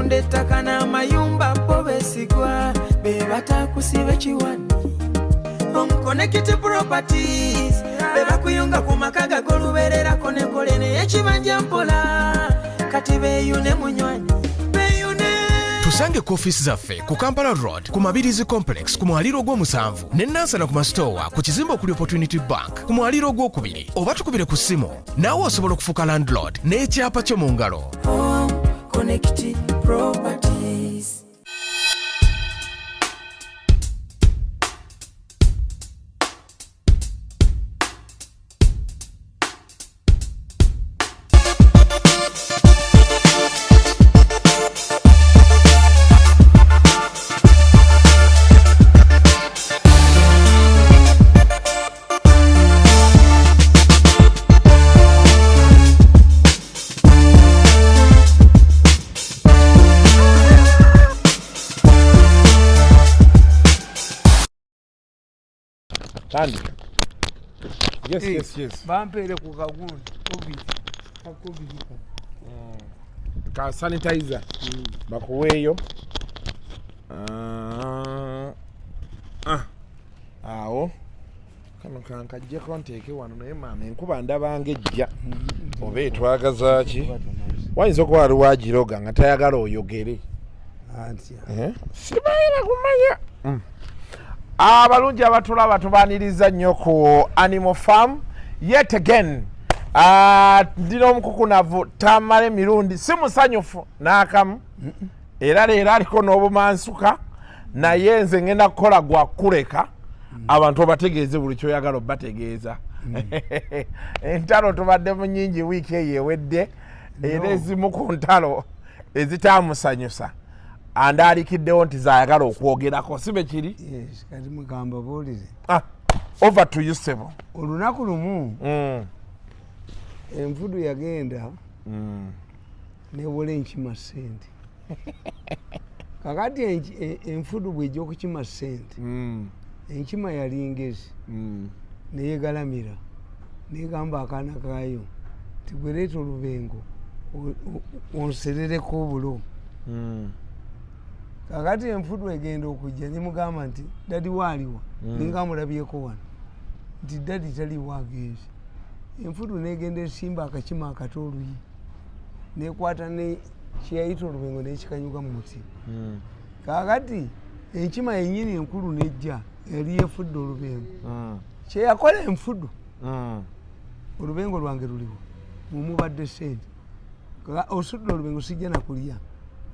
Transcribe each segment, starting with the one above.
abatunda ettaka n'amayumba bo beesigwa be batakusiba kiwani Connected properties be bakuyunga ku maka gagolubererako nekole naye ekibanja mpola kati beeyune munywanyi tusange ku office zaffe ku Kampala Road ku Mabirizi Complex ku mwaliro gw'omusanvu ne Nansana ku Mastowa ku kizimbe okuli Opportunity Bank ku mwaliro gw'okubiri oba tukubire ku ssimu naawe osobola okufuuka landlord n'ekyapa kyo mu ngalo. Connected properties. Kandi. Yes. Bampere ku kagundi. Covid. Ka sanitizer. Bakuweyo. Awo. Kano kankajje konteke wano naye maama enkuba ndabanga ejja. Oba etwagaza ki? Wayinza okuba wali wagiroga nga tayagala oyogere. Sibayina kumanya. Abalungi abatulaba tubaniriza nnyo ku Animal Farm yet again. Ndino omukukunavu Tamale Mirundi si musanyufu n'akamu era leero aliko n'obumansuka naye nze ngenda kukola gwa kuleka abantu obategeeze buli kyoyagala obategeeza. Entalo tubadde mu nnyingi wiiki eyo ewedde era ezimu ku ntalo ezitaamusanyusa andaalikiddewo nti zaayagala okwogerako sibe kiri. Yes, kati mugamba buulire. Over to you Sebo. Olunaku lumu envudu yagenda nebula enkima ssente. Kakati enfudu bw'ejja okukima ssente enkima yali ngezi neyegalamira negamba akaana kaayo nti gwe leeta olubengo onserereko obulo. Kakati enfudu egenda okujja nemugamba nti dadi waaliwa ninga mulabyeko wano nti dadi taliwo agenze. Enfudu negenda esimba akakima akato oluyi nekwata ne kyeyayita olubengo nekikanyuga mu muti. Kakati enkima yennyini enkulu nejja yali efudde olubengo. Kyeyakola enfudu olubengo lwange luliwo mumubadde sente osudde olubengo sijja nakulya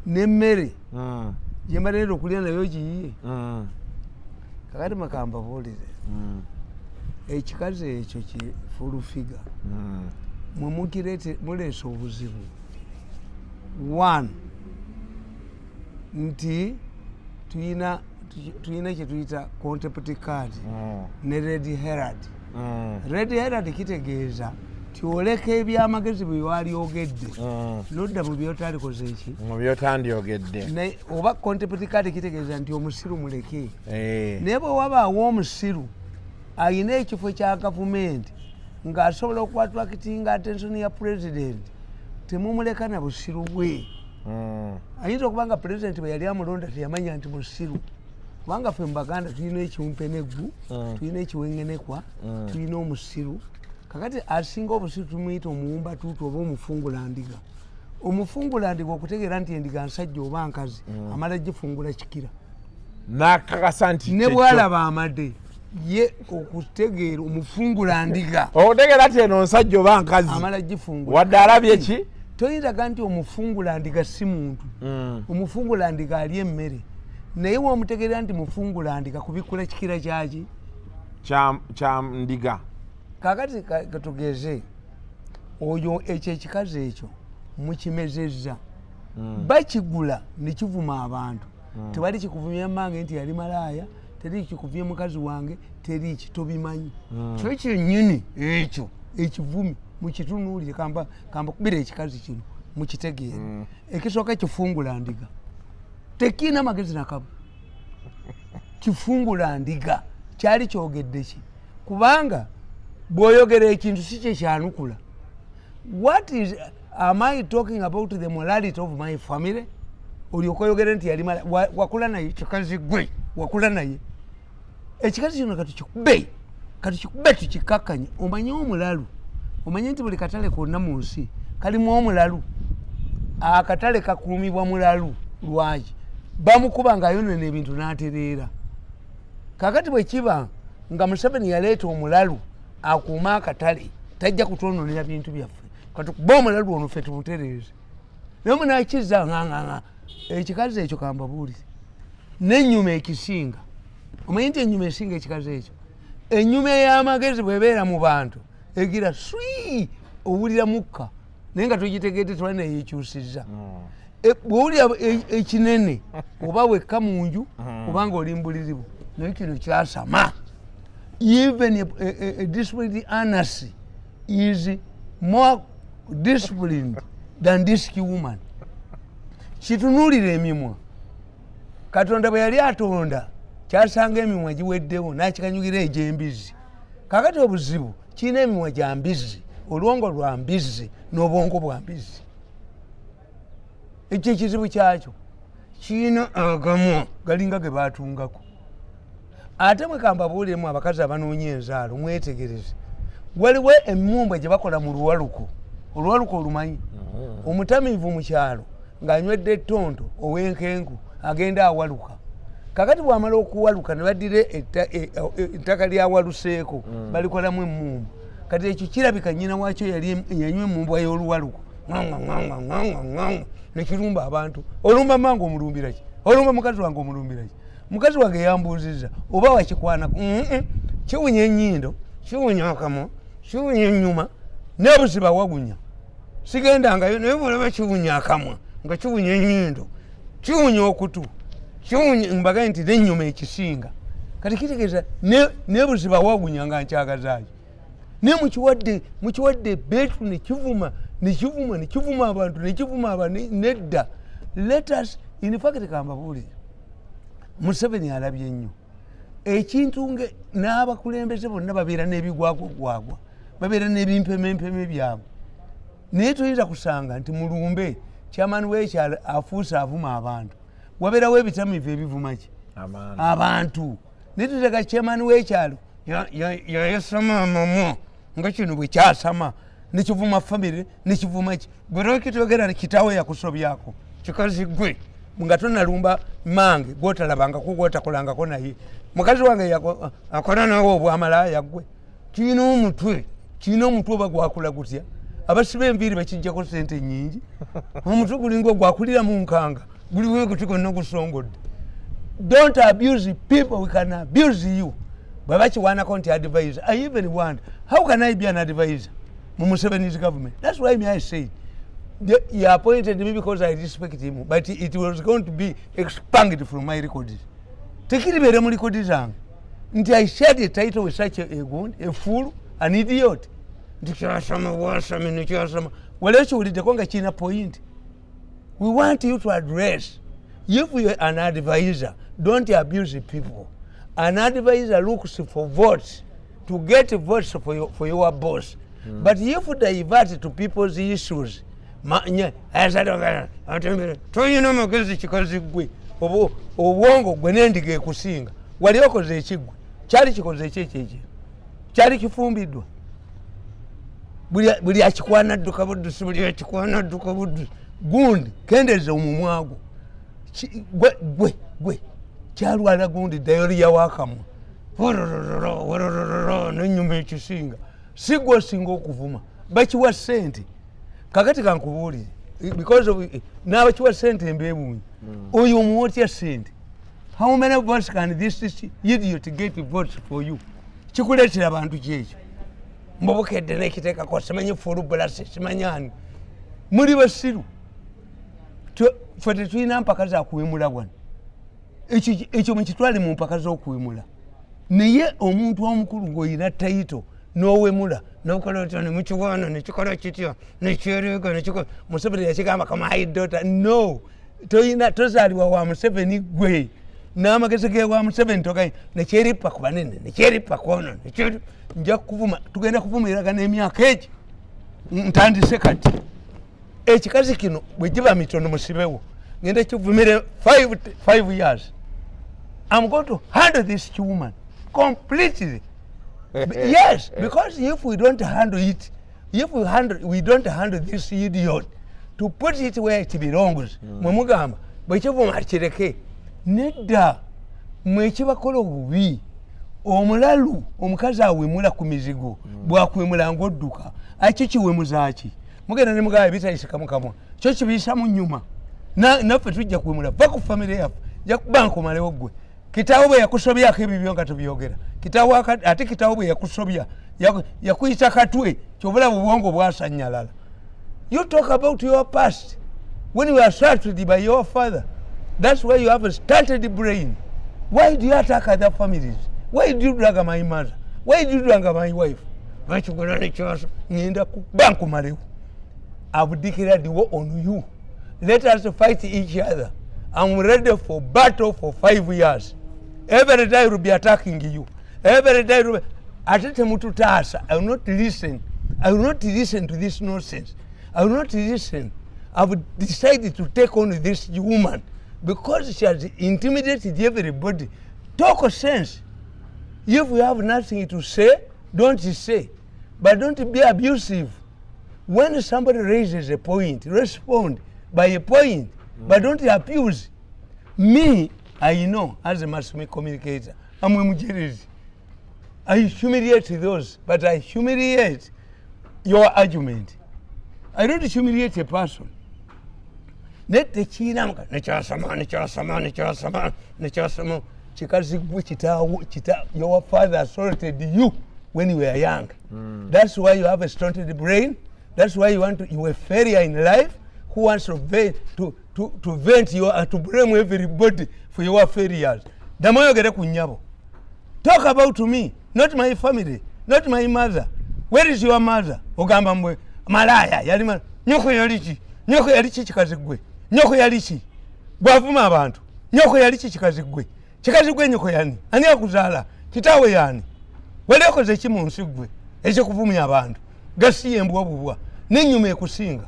nemmere gyembalirira okulya nayo giyiye. Kakati makamba buulire ekikazi ekyo kifulufiga mwe muleese obuzibu. One nti tuyina kye tuyita contempt card ne red herald. Red herald kitegeeza ti oleka ebyamagezi bwe walyogedde nodda mu byotalikoze eki mu byotandyogedde oba contempt card kitegeeza nti omusiru muleke. Naye bwe wabaawo omusiru ayina ekifo kya gavumenti ng'asobola okuattractinga attention ya president temumuleka na busiru bwe. Ayinza okuba nga president bwe yali amulonda teyamanya nti musiru kubanga ffe mu Baganda tulina ekiwumpeneggu tulina ekiwengenekwa tulina omusiru. Kakati asinga obusiru tumuyita omuwumbatuutu oba omufungulandiga. Omufungulandiga okutegeera nti endiga nsajja oba nkazi amala gifungula kikira n'akakasa nti ne bwalaba amade ye okutegeera omufungulandiga otegeera ti eno nsajja oba nkazi amala gifungula wadde alabye ki. Toyinzaga nti omufungulandiga si muntu. Omufungulandiga ali emmere naye womutegeera nti mufungulandiga kubikula kikira kyaki kya ndiga. Kakati katugeze oyo ekyo ekikazi ekyo mukimezezza bakigula nekivuma abantu. Tewali kikuvumya mmange nti yali malaaya teri kikuvye mukazi wange teri kitobimanyi. Kyo kyennyini ekyo ekivumi mukitunuulire kamba kubira ekikazi kino mukitegeere. Ekisooka kifungula ndiga tekiina magezi nakabu. Kifungula ndiga kyali kyogedde ki kubanga bw'oyogera ekintu si kye kyanukula. What is am I talking about the morality of my family olyoka oyogere nti yali wakula naye kikazi gwe wakula naye ekikazi kino katukikube tukikakkanye omanye omulalu omanye nti buli katale konna mu nsi kalimu omulalu akatale kakuumibwa mulalu lwaki bamukuba nga ayonona ebintu n'atereera kakati bwe kiba nga Museveni yaleeta omulalu akuuma akatale tajja kutwononera bintu byaffe katukuba omulalu ono ffe tumutereeze naye munakiza nganganga ekikazi ekyo kambabuulire n'ennyuma ekisinga omanyi nti ennyuma esinga ekikazi ekyo ennyuma ey'amagezi bwebeera mu bantu egira swi owulira mukka naye nga togitegeete tewali naye ekyusizza bwowulira ekinene oba wekka mu nju obanga oli mbuliribu naye kino kyasama even a disciplined anasi is more disciplined than this woman. Kitunuulira emimwa Katonda bwe yali atonda kyasanga emimwa giweddewo n'akikanyugira egy'embizi kakati obuzibu kirina emimwa gya mbizi olwongo lwa mbizi n'obwongo bwa mbizi ekyo ekizibu kyakyo kirina agamwa galinga ge baatungako ate mwe kambabuuliremu abakazi abanoonya enzaalo mwetegereze waliwo emmumbwa gye bakola mu luwaluko olumanyi omutamiivu mu kyalo ng'anywedde ettonto ow'enkenku agenda awaluka kakati bw'amala okuwaluka ne baddira ettaka lyawaluseeko balikolamu emmumbwa kati ekyo kirabika nnyina waakyo yanywa emmumbwa y'oluwaluko nekirumba abantu olumba mangu omulumbira ki olumba mukazi wange omulumbira ki mukazi wange yambuuzizza oba wakikwanako kiwunya ennyindo kiwunya akamwa kiwunya ennyuma n'obuziba wagunya sigendangayo naye bwolaba kiwunya akamwa nga kiwunya ennyindo kiwunya okutu kiwunya mbagaye nti n'ennyuma ekisinga kati kitegeeza n'obuziba wagunya nga nkyagazaayo naye mukiwadde beetu nekivuma abantu nedda letters in fact kambabuulire Museveni alabye nnyo ekintu n'abakulembeze bonna babeera n'ebigwagwagwagwa babeera n'ebimpemempeme byabwe naye toyinza kusanga nti mulumbe kyamani w'ekyalo afuuse avuma abantu wabeerawo ebitamiivu ebivuma ki abantu naye tuteka kyamani w'ekyalo yayasama amamwa nga kino bwe kyasama nekivuma famire nekivuma ki bwerokitogera kitawe yakusobyako kikazi gwe nga tonalumba mange gwotalabangako gwotakolangako naye mukazi wange akola nawe obwamalaya gwe kirina omutwe oba gwakula gutya abasiba enviiri bakijjako sente nyingi omutwe gulinga gwakulira mu nkanga guliwo oguti gonna gusongodde. Don't abuse people, we can abuse you. Babachi wana konti advisor. I even wonder, how can I be an advisor? Museveni's government. That's why I say, he appointed me because I respect him, but it was going to be expunged from my records. Take it very much records. Until I shared the title with such a fool, an idiot. Well, actually, the Conga China point. We want you to address, if you're an advisor, don't abuse the people. An advisor looks for votes, to get votes for your boss. But if you divert to people's issues, obwongo gwenendige kusinga wali okoze ekigwe kyali kikoze ekyekyekyo kyali kifumbiddwa buli akikwana dduka buddusi buli akikwana dduka buddusi gundi kendeza omumwago gwe kyalwala gundi dayoli yawakamwa n'ennyuma ekisinga sigwa osinga okuvuma bakiwa ssente kakati kankubuulire because of n'abakiwa ssente embeebunyi oyo omuwotya ssente how many votes can this idiot get votes for you kikuleetera abantu kyekyo mbobokedde n'ekiteekako simanyi fulubulasi simanyani muli basiru ffe tetulina mpaka zakuwemula wano ekyo mukitwale mu mpaka z'okuwemula naye omuntu omukulu ng'olina tayito n'owemula n'okola otya nemukiwaana nekikola kitya nekyereega nekikola Museveni yakigamba kamaidota no tozaalibwa wa Museveni gwe n'amagezi ge wa Museveni togayi nekyerippa ku banene nekyerippa kwono nja kuvuma tugenda kuvumiragana emyaka egi ntandise kati ekikazi kino bwe giba mitono musibewo ngende chivumire 5 years. I'm going to handle this woman completely. Yes, because if we don't handle it, we don't handle this idiot to put it where it belongs. Mwemugamba bwekivuma kireke nedda mwekibakola obubi omulalu omukazi awemula ku mizigo bwakwemula ng'odduka akikiwemuzaaki mugenda ne mugaba bitayise mukamwa kyo kibiyisa mu nnyuma naffe tujja kwemula va ku famire yaffe ja kubanka omalewo ggwe kitaawo bwe yakusobyako ebibyo nga tubyogera ate kitaawo bwe yakusobya yakuyita katwe kyobulabu bwongo bwasanyalala. You talk about your past when you are started by your father. That's why you have a stunted brain. Why do you attack other families? Why do you drag my mother? Why do you drag my wife? I've declared the war on you. Let us fight each other. I'm ready for battle for 5 years. Every day I will be attacking you. Every day I will be... I will not listen. I will not listen to this nonsense. I will not listen. I've decided to take on this woman because she has intimidated everybody. Talk sense. If you have nothing to say, don't say. But don't be abusive. When somebody raises a point, respond by a point, but don't abuse. Me, I know, as a mass communicator, I'm a mujerizi. I humiliate those, but I humiliate your argument. I don't humiliate a person. Let the chinamka, your father assaulted you when you were young. That's why you have a stunted brain. That's why you were a failure in life who wants to vent to blame everybody for your failures. Talk about me, not my family, not my mother. Where is your mother? Ogamba mwe malaya yali nyoko yalichi chikazigwe. Nyoko yalichi bwavuma abantu. Nyoko yalichi chikazigwe. Chikazigwe nyoko yani. Ani akuzala kitawe yani. Wale yakoze ki mu nsigwe ekyo kuvumya abantu. Gasi embwa bubwa. Nenyume ekusinga.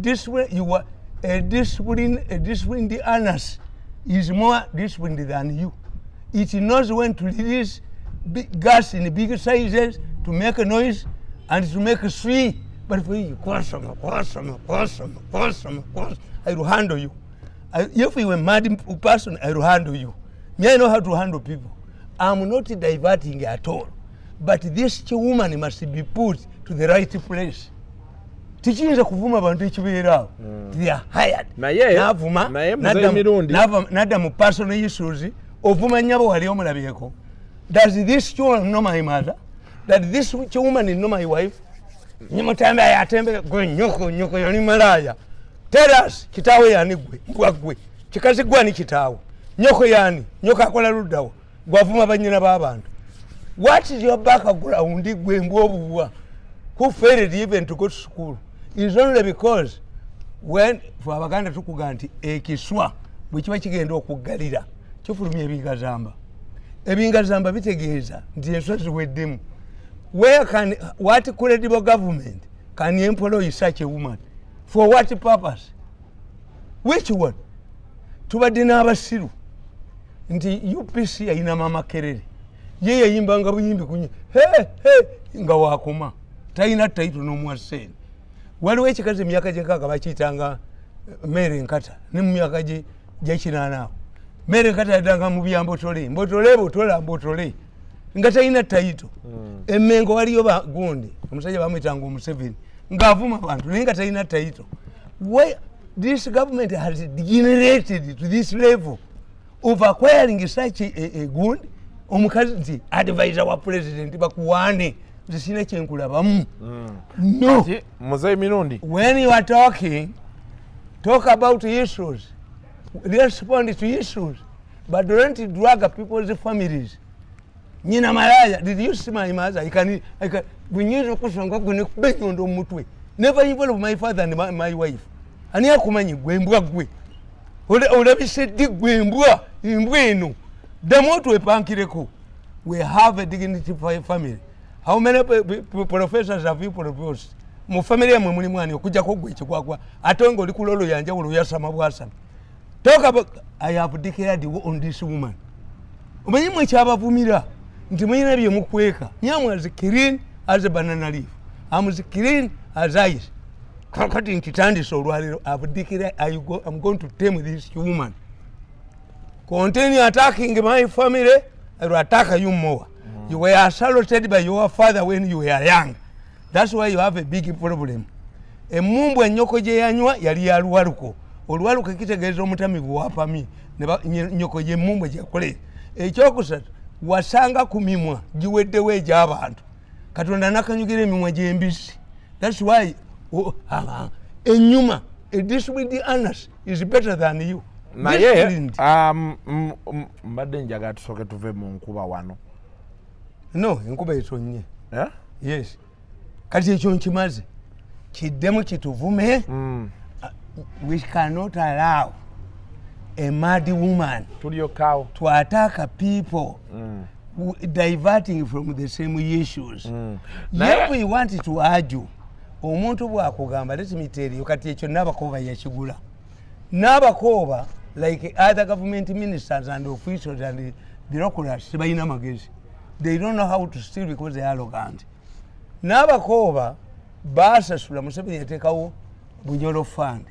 This way you are a disciplined anus is more disciplined than you. It knows when to release gas in big sizes to make a noise and to make a swing. But for you, I will handle you. If you were a mad person, I will handle you. Me, I know how to handle people. I'm not diverting at all. But this woman must be put to the right place. Teaching the kuvuma bantu ichibeera. They are hired. Navuma. Nadamu personal issues. Ovuma nyabo wali omulabiyeko. Does this woman know my mother? Does this woman know my wife? Nyimutambe ayatembe gwe nyoko yoni malaya. Tell us kitawe yani gwe. Chikazi gwani kitawe. Nyoko yani, nyoko akola ludawo. Gwavuma banyina babantu. What is your background gwe mbobwa? Who failed even to go to school? It's only because when for abaganda tukuganti ekiswa bwekiba kigenda okugalira kifulumya ebingazamba. Ebingazamba bitegeeza nti enswa ziweddemu. What credible government can employ such a woman? For what purpose? Which one? Tubadde n'abasiru nti UPC ayina mama Kerere. Ye yayimbanga buyimbi kunye. Nga wakoma. Tayina taito n'omuwaseni. Waliwo ekikazi emyaka gyekaaga bakiyitanga Mary Nkata ne mu myaka gye kinana. Mary Nkata yadanga mu byambo mbotole nga talina taito. Emmengo waliyo bagundi omusajja bamuyitanga Museveni ng'avuma abantu naye nga talina taito. Why this government has degenerated to this level of acquiring such a good omukazi nti advisor wa president bakuwane zisina kyenkulabamu. No. Mzee Mirundi. When you are talking, talk about issues. Respond to issues. But don't drag people's families. Nina malaya, did you see my mother? I can when you mutwe. Never involve my father and my wife. Ani akumanyi gwembwa gwe. Olabise digwembwa imbwenu. Damoto epankireko. We have a dignified family. How many professors have you proposed? mu family yamwe muli mwani okujjako gwe ekikwakwa ate ng'oli ku lolo yanjawulo yasama bwasama. Talk about I have declared on this woman. Omanyi mwe kyabavumira nti muyina bye mukweka. Nyamwe as clean as a banana leaf. I'm as clean as ice. Kakati nkitandise olwaliro I have declared I'm going to tame this woman. Continue attacking my family, I will attack you more. You were assaulted by your father when you were young. That's why you have a big problem. Emumbu enyoko gye yanywa yali ya luwaluko. Oluwaluko kitegeeza omutamivu wapami ne nyoko gye mumbu gyakole. Ekyokusatu wasanga ku mimwa giweddewo egy'abantu. Katonda nakanyugira emimwa gy'embisi. That's why enyuma this with the honest is better than you. Naye mbadde njaga tusooke tuve mu nkuba wano. No, enkuba etonnye. Yes. Kati ekyo nkimaze kiddemu kituvume. We cannot allow a mad woman to attack people diverting from the same issues. If we want to argue, omuntu bwakugamba, let me tell you, kati ekyo Nabakoba yakigula. Nabakoba, like other government ministers and officials and bureaucrats, tebalina magezi. They don't know how to steal because they are arrogant. Nabakoba basasula Museveni yateekawo Bunyoro Fund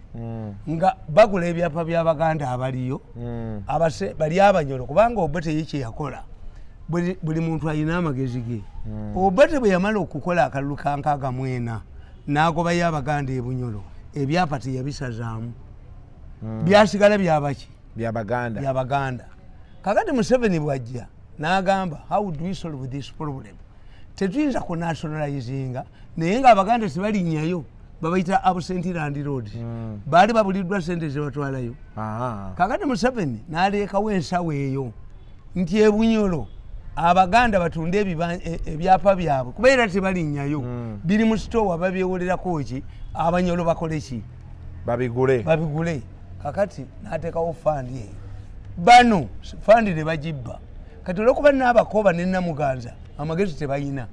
nga bagula ebyapa by'Abaganda abaliyo bali Abanyoro kubanga Obote yiki yakola buli muntu alina amagezi ge. Obote bwe yamala okukola akalulu ka 64 n'agobayo Abaganda e Bunyoro ebyapa teyabisazaamu byasigala byabaki by'Abaganda. Kakati Museveni bwajja n'agamba how do we solve this problem? Tetuyinza ku nationalizinga naye nga Abaganda tebalinnyayo babayita absent land road. Baali babuliddwa sente ze batwalayo. Kakati Museveni n'aleekawo ensawo eyo nti e Bunyoro Abaganda batunde ebyapa byabwe kubeera tebalinnyayo biri mu store babyewolerako ki Abanyoro bakole ki babigule. Kakati n'ateekawo fandi eyo bano fandi ne bagibba. Kati olwokuba Nabakoba ne Namuganza amagezi tebalina.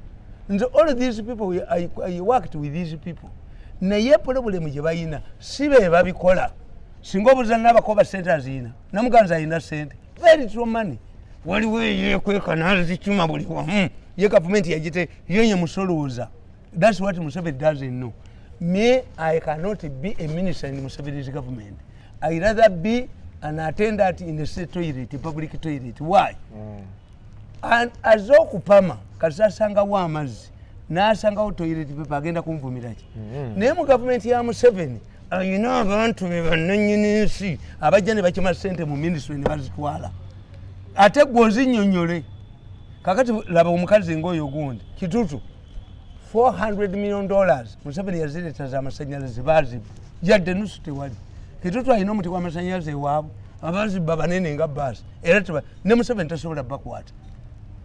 Nze all these people I worked with these people. Naye problem gye balina si be babikola. Singa obuuza Nabakoba sente azina Namuganza alina sente very true money. Waliwo yekweka nazikima buli wamu ye government yagite yenye musolooza. That's what Museveni doesn't know. Me, I cannot be a minister in Museveni's government. I rather be an attendant in the state toilet, public toilet. Why? And azokupama kasasangawo amazzi n'asangawo toilet paper agenda kunvumiraki. Naye mu gavumenti ya Museveni alina abantu be bannannyini nsi abajja ne bakima ssente mu ministry ne bazitwala. Ate gwe ozinnyonnyole. Kakati laba omukazi ng'oyo gundi kitutu $400 million Museveni yazireeta z'amasannyalaze baazibba yadde nusu tewali. Kitutu alina omuti gw'amasannyalaze ewaabwe abazibba banene nga baasi era ne Museveni tasobola bakwata.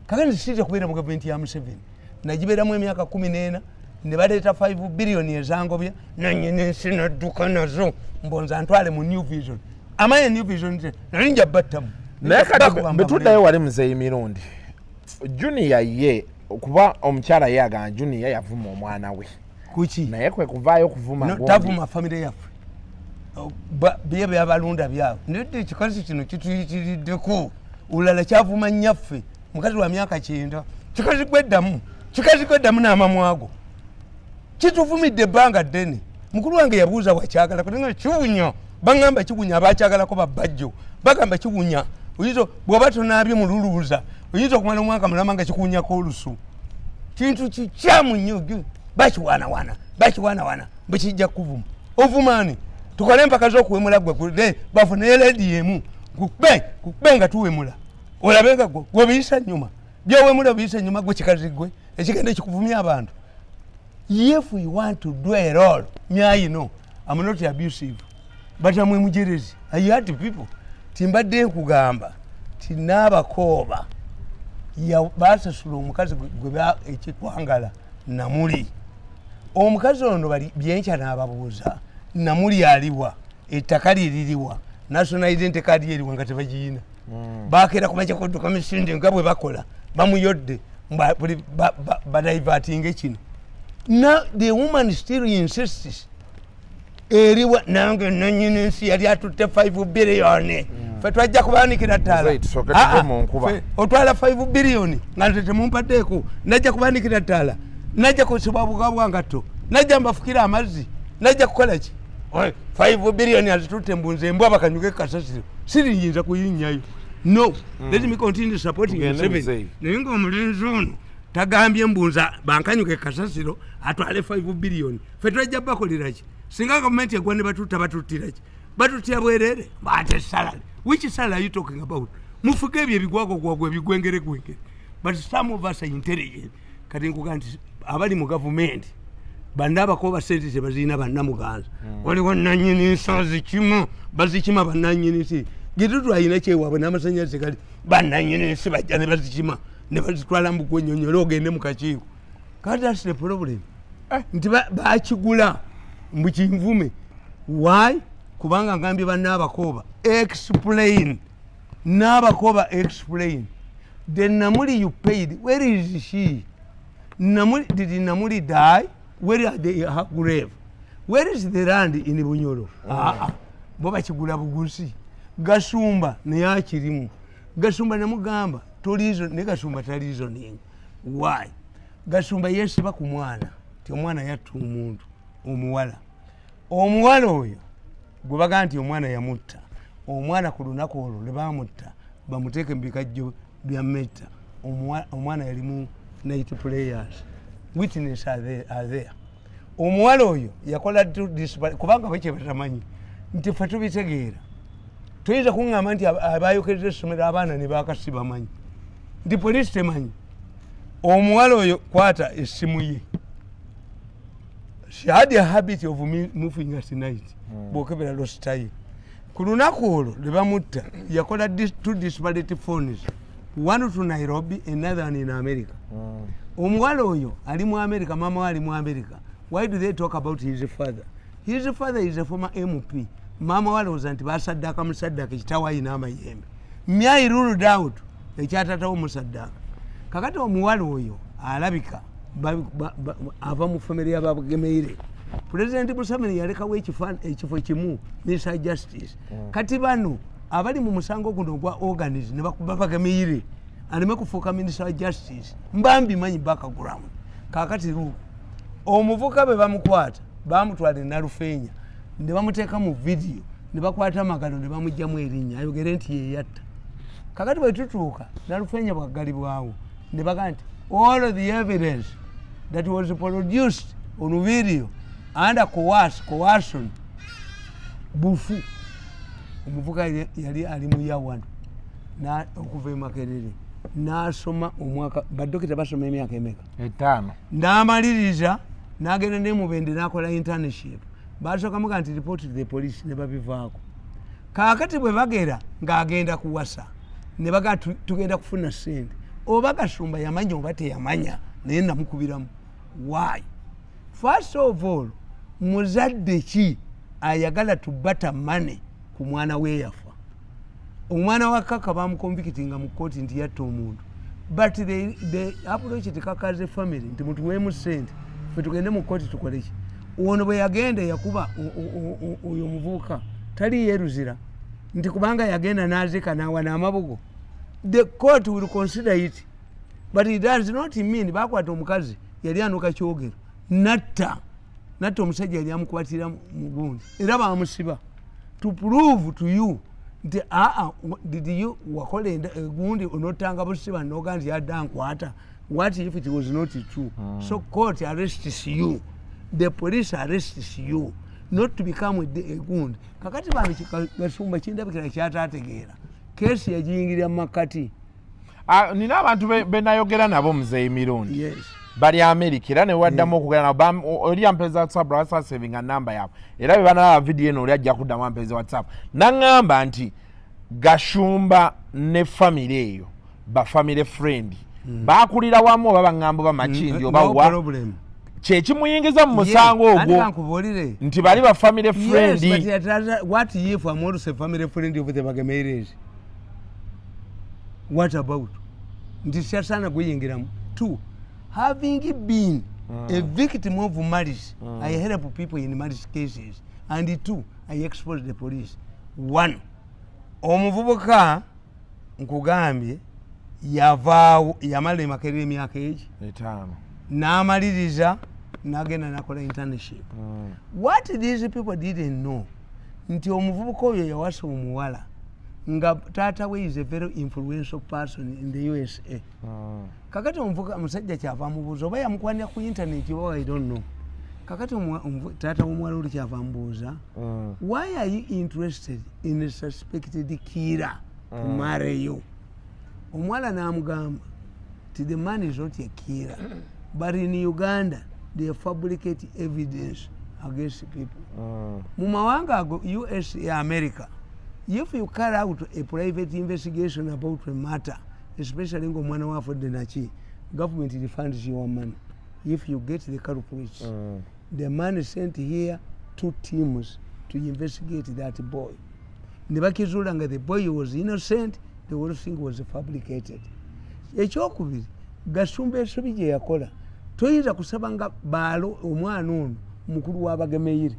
Kakati siite kubeera mu gavumenti ya Museveni nagibeeramu emyaka 14 ne baleeta 5 billion ezangobya nannyini ensi nadduka nazo mbonza ntwale mu New Vision. Amaye New Vision nali nja battamu. Naye kati betuddayo wali Muzeeyi Mirundi Junior ye okuba omukyala ye agamba Junior yavuma omwana we kuki naye kwe kuvaayo kuvuma tavuma family yaffe bye byabalunda byabo ndidde ekikazi kino kituyitiriddeko ulala kyavuma nnyaffe mukazi wa myaka 9 kikazi gweddamu n'amamwago kituvumidde ebbanga ddene. Mukulu wange yabuuza wakyagala kutenga kiwunya bagamba kiwunya abakyagalako babbajjo bagamba kiwunya oyinza bw'oba tonaabye mu luluuza oyinza okumala omwaka mulama nga kikuwunyako olusu. Kintu kikyamu nnyo bakiwaanawaana bwe kijja kuvuma ovumaani tukole empaka z'okuwemula gwe bafune ledi emu kukube nga tuwemula olabe nga gwe biyisa nnyuma byowemula biyisa nnyuma gwe kikazi gwe ekigenda ekikuvumya abantu. If we want to do a role, me I know I'm not abusive but I'm mujerezi. I had people timbadde nkugamba Nabakoba ya basasula omukazi gwe ekikwangala namuli omukazi ono bali byenkya n'ababuuza namuli aliwa ettaka lye liriwa national identity card ye eriwa nga tebagiyina bakeera kumaja kodduka misinde nga bwe bakola bamuyodde badivatinga kino Now the woman still insists. Eriwa nange nanyini nsi yali atutte 5 billion. Fe twajja kubanikira ttala. Otwala 5 billion nga tetemumpaddeeko. Najja kubanikira ttala. Najja kusibwabuka bwangatto. Najja mbafukira amazzi. Najja kukola ki? 5 billion azitutte mbunze mbwa bakanyuke kasasiro. Sirinjinza kuyinnyayo. No. Let me continue supporting Museveni. Naye ng'omulenzi ono tagambye mbunza bankanyuke kasasiro atwale 5 billion. Fe twajja bakolera ki? Singa government ya gwani batuttira ki? Batuttira bwerere? Bate salary. Which salary are you talking about? Mufuke ebyo ebigwagwa ebigwengere. But some of us are intelligent. Kati nkuga nti abali mu government banda bakoba sente ze bazina bannamuganza. Waliwo nanyini nsazi kima bazikima bananyini nsi. Gitutu ayina kyewaabwe n'amasannyalaze gali bannanyini nsi bajja ne bazikima ne bazitwala mu gwenyonyola ogende mu kakiiko. Kati that's the problem. Nti bakigula mu kinvume. Why? Kubanga ngambye bannabakoba explain. Nabakoba explain. The Namuli you paid, where is she? Namuli, did Namuli die? Where are they her grave? Where is the land in Bunyoro? Boba chigula bugusi. Gasumba neya kirimu. Gasumba namugamba tolizo ne gasumba talizo ningi. Why? Gasumba yesiba ku mwana. Ti omwana yattu omuntu omuwala. Omuwala oyo gubaga nti omwana yamutta. Omwana ku lunaku olwo ne bamutta bamuteeke mu bikajjo bya metta. Omwana yali mu night players. Witness are there. Omuwala oyo yakola kubanga bwe kyebatamanyi nti ffe tubitegeera. Tuyinza kuŋŋamba nti abayokereza essomero abaana ne bakasiba manyi. Nti poliisi temanyi. Omuwala oyo kwata essimu ye. She had a habit of moving at night. Bwokebera lositaye. Ku lunaku olwo ne bamutta yakola 2 disparate phones. One to Nairobi, another in America. Omuwala oyo ali mu America, mama we ali mu America. Why do they talk about his father? His father is a former MP. Mama wale ozanti basaddaka musaddaka ekitawa ina amayembe. Myai ruled out ekyatatawo musaddaka. Kakati omuwala oyo alabika ava mu family y'abagemeire. President Museveni yalekawo ekifo kimu Minister Justice. Kati bano abali mu musango guno gwa organize ne bakuba bagemeire aleme kufuuka Minister Justice. Mbambi manyi background. Kakati omuvuka be bamukwata bamutwala Nalufeenya ne bamuteeka mu video ne bakwata amagalo ne bamugyamu erinnya ayogere nti ye yatta. Kakati bwe tutuuka Nalufeenya bwagalibwawo ne baga nti all of the evidence that was produced on video under coercion bufu. Omuvuka yali ali mu year 1 na okuva Makerere n'asoma omwaka badokita basoma emyaka emeka 5 n'amaliriza n'agenda ne Mubende n'akola internship. Basooka muga nti report to the police ne babivaako. Kaakati bwe bagera ng'agenda kuwasa ne baga tugenda kufuna ssente. Oba Gasumba yamanya oba teyamanya naye namukubiramu. Why? First of all, muzadde ki ayagala tubata money ku mwana we yafa? Omwana wa Kaka bamukonvikitinga mu kooti nti yatta omuntu. But they approach it Kakaze family nti mutuweemu ssente ffe tugende mu kooti tukole ki? Ono bwe yagenda yakuba oyo omuvubuka tali yeruzira nti kubanga yagenda n'azika n'awana amabugo. The court will consider it, but it does not mean bakwata omukazi yali anuka kyogero natta omusajja yali amukwatira mu gundi era bamusiba to prove to you nti did you wakola egundi onotanga busiba noga nti yadda nkwata. What if it was not true? So court arrests you, the police arrests you, not to become a gundi. Kakati bano Gasumba kindabikira kyatategeera kesi yagiyingirira mu makati. Nina abantu benayogera nabo Muzeeyi Mirundi. Yes. Bali America era ne waddamu okugera nabo oli ampeza WhatsApp rasa saving a number yapo. Era bana video eno oli ajja kuddamu ampeza WhatsApp. Nangamba nti Gasumba ne family eyo ba family friend. Bakulira wamu baba ngambo ba machindi oba problem. Kyekimuyingiza mu musango ogwo nti bali ba family friend. Yes, but what if I'm also a family friend of the Bagameires? What about? Nti sana kuyingiramu. 2. Having been a victim of marriage. I help people in marriage cases. And 2, I expose the police. 1, omuvubuka nkugambye yavaawo yamala emakerera emyaka egi 5 n'amaliriza n'agenda nakola internship. What these people didn't know nti omuvubuka oyo yawasa omuwala nga taata we is a very influential person in the USA. Kakati omusajja kyava amubuuza oba yamukwanira ku internet oba I don't know. Kakati taata w'omuwala oli kyava amubuuza, why are you interested in a suspected killer to marry you? Omuwala n'amugamba ti the man is not a killer, but in Uganda they fabricate evidence against people. Mu mawanga ago USA, America, if you carry out a private investigation about a matter, especially ng'omwana wafudde naki, government refunds your money if you get the culprits. The man sent here 2 teams to investigate that boy. Ne bakizuula nga the boy was innocent, the whole thing was fabricated. Ekyokubiri, Gasumba ensobi gye yakola toyinza kusaba nga baalo omwana ono mukulu w'abagemeire.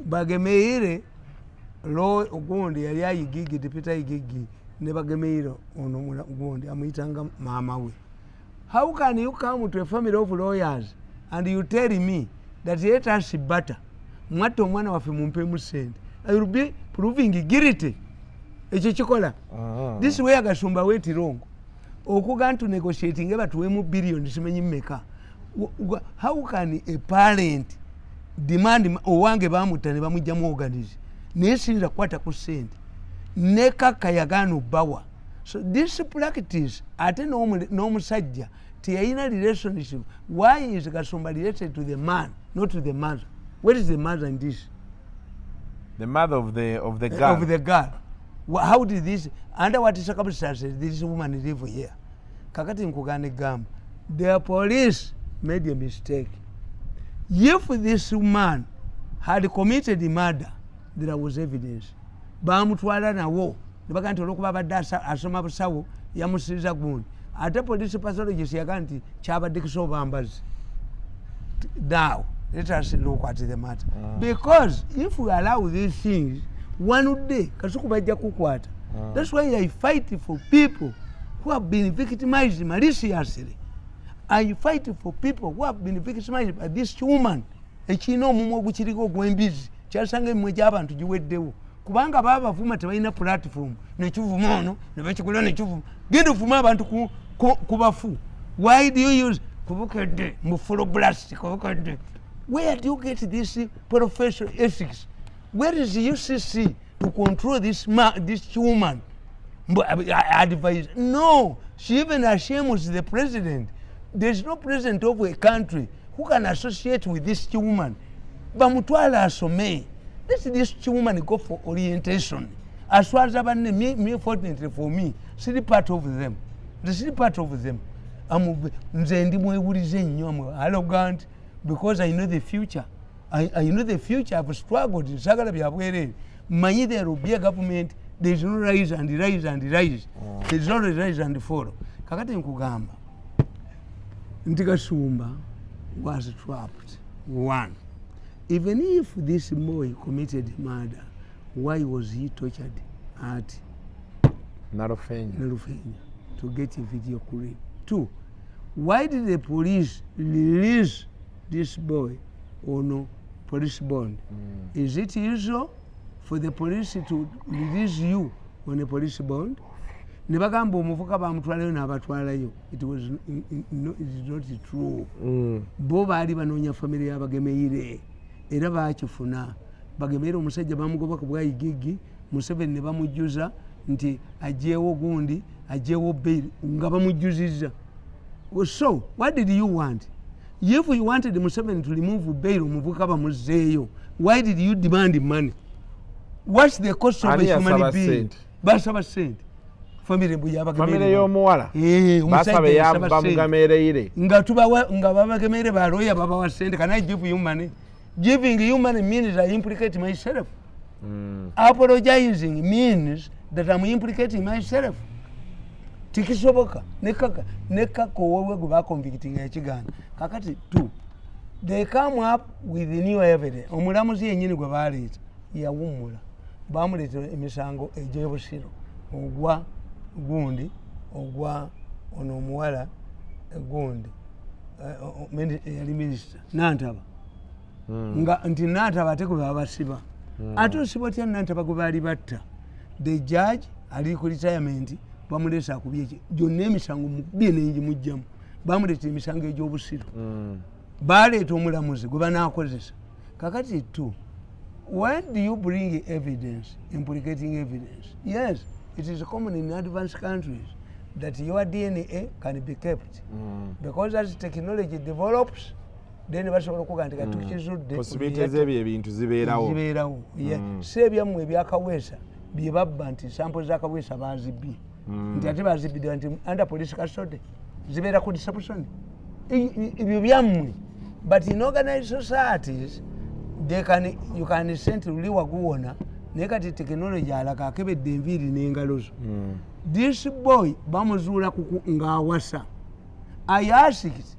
Bagemeire lo ogundi yali ayigigi dipita yigigi ne bagemeire ono ogundi amuyitanga maama we. How can you come to a family of lawyers and you tell me that let us butter mwatta omwana waffe mumpemu sente? I will be proving guilty. Ekyo kikola. This way Gasumba went wrong. Okuga to negotiating batuwemu billion simenyi mmeka. How can a parent demand owange bamutta ne bamujjamu organize naye sinza kukwata ku sente nekaka yagaana obbawa? So this practice ate n'omusajja teyalina relationship. Why is Gasumba related to the man, not to the mother? Where is the mother in this? The mother of the girl. Of the girl. How did this, under what circumstances this woman live here? Kakati nkugane gamba, the police made a mistake. If this man had committed the murder, there was evidence. Bamutwala nawo nebaga nti olwokuba abadde asoma busawo yamusiriza gundi ate police pathologist yaga nti kyabadde kisobambazi. Now let us look at the matter. Because if we allow these things, one day Kasuku bajja kukwata. That's why I fight for people who have been victimized maliciously. I fight for people who have been victimized by this woman. Ekino omumwe ogukiriko ogw'embizi kyasanga emimwe gy'abantu giweddewo kubanga baba bavuma tebalina platform nekivuma ono nebakikola nekivuma genda ovuma abantu kubafu. Why do you use kubukedde mufulo blast kubukedde? Where do you get this professional ethics? Where is the UCC to control this woman? I advise. No, she even ashames the president. There's no president of a country who can associate with this woman. Bamutwala asome. Let this woman go for orientation. As far as me fortunately for me, see part of them. See part of them. Nze ndi mwewulize nnyo arrogant because I know the future. I know the future. I've struggled. Sagala byabwerere. Manyi there will be a government. There is no rise and rise and rise. There is no rise and fall. Kakati nkugamba. Gasumba was trapped. 1. Even if this boy committed murder, why was he tortured at Narufenya to get a video clip? 2. Why did the police release this boy on no police bond? Is it usual for the police to release you on a police bond? Nebagamba omuvuka bamutwalayo n'abatwalayo. It is not true. Bo baali banoonya famire y'abagemeire era baakifuna. Bagemeire omusajja bamugoba ku bwayigigi Museveni ne bamujjuza nti ajeewo gundi ajeewo bail nga bamujjuzizza. So what did you want? If you wanted Museveni to remove bail omuvuka bamuzzeeyo, why did you demand money? What's the cost of a human being? Basaba sente. Family y'omuwala basabe bamugamereire nga babagemeire baloya babawa sente. Can I give you money? Giving you money means I implicate myself. Apologizing means that I'm implicating myself. Tikisoboka nekaka wewe gwe baconvicting ekiganda. Kakati 2 they come up with new evidence. Omulamuzi yennyini gwe baaleeta yawummula bamuleeta emisango egy'obusiro ogwa gundi ogwa ono omuwala gundi yali minisita Nantaba nga nti Nantaba ate gwe babasiba ate osiba otya Nantaba gwe baali batta the judge ali ku retirement bamuleesa akubye gyonna emisango mukubye n'egimugjamu bamuleeta emisango egy'obusiro baleeta omulamuzi gwe banaakozesa kakati tu when do you bring evidence implicating evidence? Yes, it is common in advanced countries that your DNA can be kept because as technology develops then basobola okuga nti katukizudde possibilities ebyo ebintu zibeerawo si ebyammwe ebyakaweesa bye babba nti sample z'akaweesa bazibbye nti ate bazibbidde nti under police custody zibeera ku deception ebyo byammwe but in organized societies you can send luli waguwona naye kati technology alaga akebedde enviiri n'engalo zo this boy bamuzuula ng'awasa I asked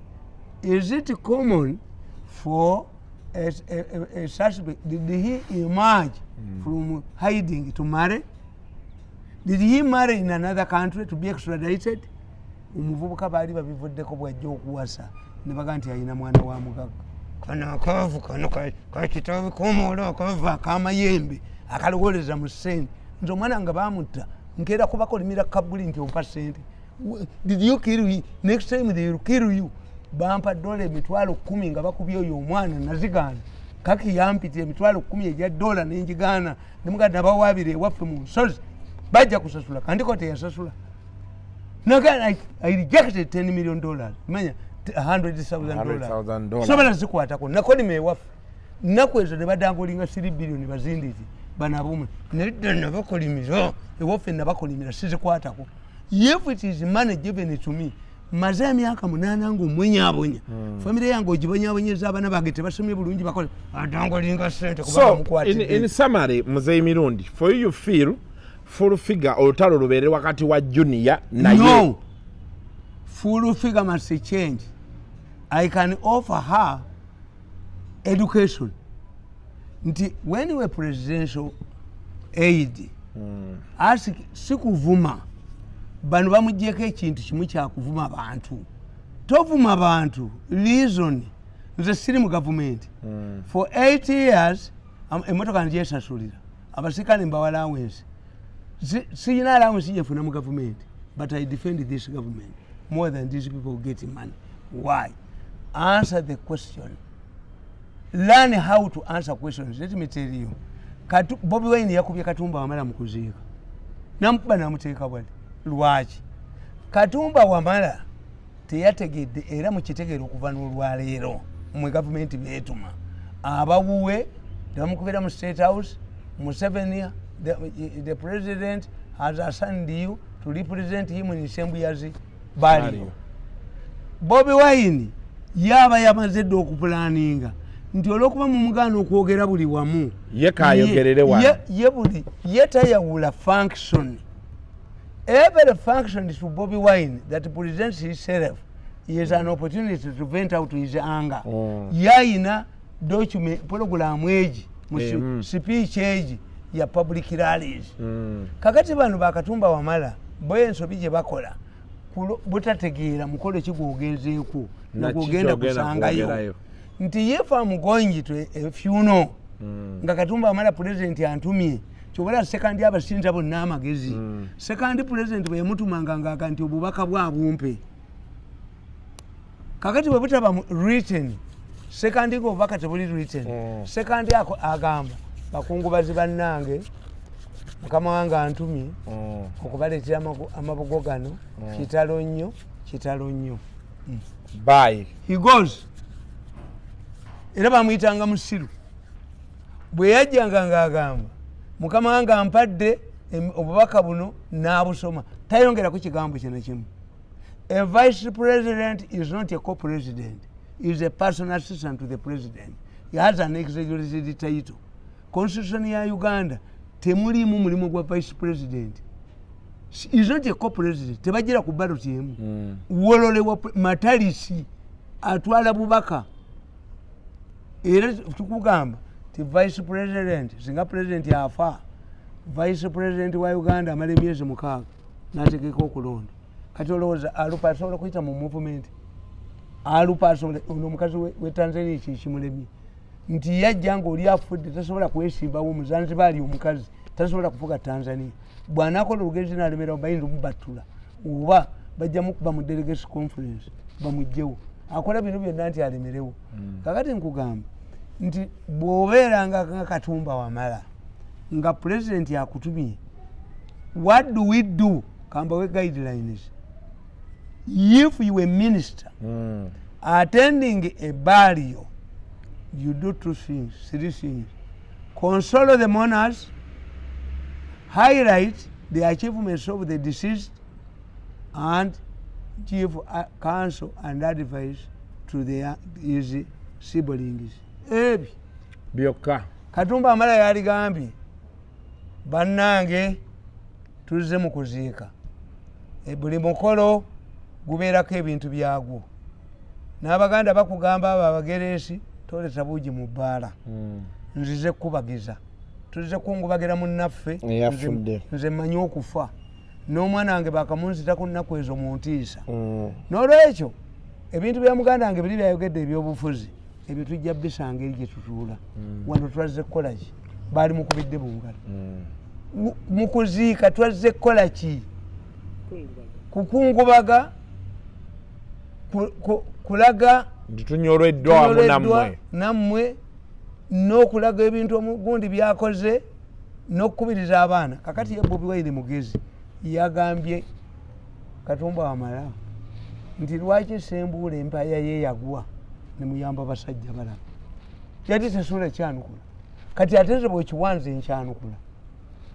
is it common for a suspect did he emerge from hiding to marry? Did he marry in another country to be extradited? Umuvubuka baali babivuddeko bwajja okuwasa ne baga nti alina mwana wa mugagga kano akaavu kano kakitabu k'omwola akaavu ak'amayembe akalowoleza mu ssente nti omwana nga baamutta nkeera kubakolimira kabuli nti ompa ssente did you kill you next time they will kill you bampa dola $10,000 nga bakubye oyo omwana nazigaana kaki yampitira $10,000 egya dola n'enjigaana nemuganda nabawaabira ewaffe mu nsozi bajja kusasula kandi ko teyasasula nagana I rejected $10 million manya $100,000 sobola zikwatako nakolima ewaffe nnaku ezo ne badangolinga 3 billion bazindiki banabumwe nedda nabakolimira ewaffe nabakolimira sizikwatako if it is money given to me maze emyaka 8 ng'omwenyabonya famire yange ogibonyabonyeza abaana bange tebasomye bulungi bakola adangolinga sente kuba mukwatidde. In summary Mzee Mirundi, for you feel full figure olutalo lubeere wakati wa junior naye no full figure must change. I can offer her education nti when we presidential aid ask sikuvuma bano bamuggyeko ekintu kimu kyakuvuma abantu tovuma bantu reason nze siri mu gavumenti for 8 years emotoka njesasulira abasikale mbawa allowance siyina allowance njefuna mu gavumenti but I defend this government more than these people getting money. Why? Answer the question. Learn how to answer questions. Let me tell you. Bobi Wine yakubye Katumba Wamala mu kuziika namukuba namuteeka bwali lwaki Katumba Wamala teyategedde era mukitegeera okuva n'olwaleero mwe gavumenti beetuma abawuwe bamukubira mu State House Museveni the president has assigned you to represent him in Assembly's burial. Bobi Wine yaba yamaze dde okupulaninga nti olwokuba mu mugaana okwogera buli wamu ye kayogerere wa ye buli yetayawula function every function to Bobi Wine that presents himself is an opportunity to vent out his anger. Yayina document program eji speech eji ya public rallies kakati bano bakatumba Wamala boye ensobi gye bakola butategeera mukolo kigwogenzeeko nakugenda kusangayo nti if I'm going to a funeral nga Katumba Wamala president antumye kyobola second abasinza bonna amagezi second president bwe yamutumanga ngaka nti obubaka bwabumpe kakati bwe butaba written second go bubaka tebuli written second yako agamba bakungubazi bannange mukama wange antumye okubaleetera amabugo gano kitalo nnyo bye he goes era bamuyitanga musiru bwe yajjanga ng'agamba mukama wange ampadde obubaka buno n'abusoma tayongerako kigambo kino kimu. A vice president is not a co-president, he is a personal assistant to the president. He has an executive title. Constitution ya Uganda temulimu mulimu gwa vice president. He is not a co-president. Tebajira ku ballot yemu wolole wa matalisi atwala bubaka era tukugamba ti vice president singa president yafa vice president wa Uganda amala emyezi 6 n'ategeeka okulonda kati olowooza alupa asobola kuyita mu movement alupa asobola ono omukazi we Tanzania kikimulemye nti yajja ng'oli afudde tasobola kwesimbawo Muzanzibaali omukazi tasobola kufuga Tanzania bw'anaakola olugezi n'alemera bayinza omubattula oba bajja mukuba mu delegation conference bamugjewo akola bino byonna nti alemerewo kakati nkugamba nti bw'obeeranga nga Katumba Wamala nga president yakutumye what do we do kambawe guidelines if you a minister attending a burial you do 2 things 3 things console the mourners highlight the achievements of the deceased and give counsel and advice to his siblings ebi byokka Katumba Wamala yaligambye bannange tuzze mu kuziika buli mukolo gubeerako ebintu byagwo n'Abaganda bakugamba abo abagereesi toleta buugi mu bbaala nzize kubagiza tuzze kungubagira munnaffe nze mmanyi okufa n'omwana wange bakamunzita ku nnaku ezo mu ntiisa n'olwekyo ebintu bya muganda wange biri byayogedde ebyobufuzi ebyo tujja bisanga eri gye tutuula wano twazze kukola ki baali mukubidde bungalo mu kuziika twazze kukola ki kukungubaga kulaga tunyolweddwa nammwe n'okulaga ebintu omugundi byakoze n'okukubiriza abaana kakati ye Bobi Wine mugezi yagambye Katumba Wamala nti lwaki Ssembuule empaya ye yagwa ne muyamba basajja balaba yati tesula kyanukula kati ateze bwekiwanze nkyanukula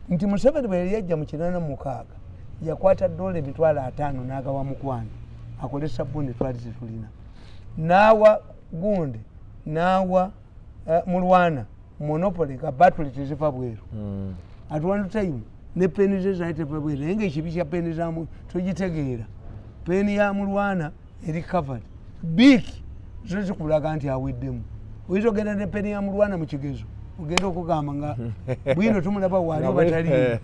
nti Museveni bwe yajja mu 86 yakwata dola $50 n'agawa mukwano akole sabbuuni twali tetulina n'awa gundi n'awa mulwana monopoly ka battery tezifa bweru at one time ne peni ze zaitefa bweru naye ng'ekibi kya peni zamu tugitegeera peni ya mulwana eri covered big zo zikulaga nti aweddemu oyinza ogenda ne peni ya mulwana mu kigezo ogenda okugamba nga bwino tumulaba waali batali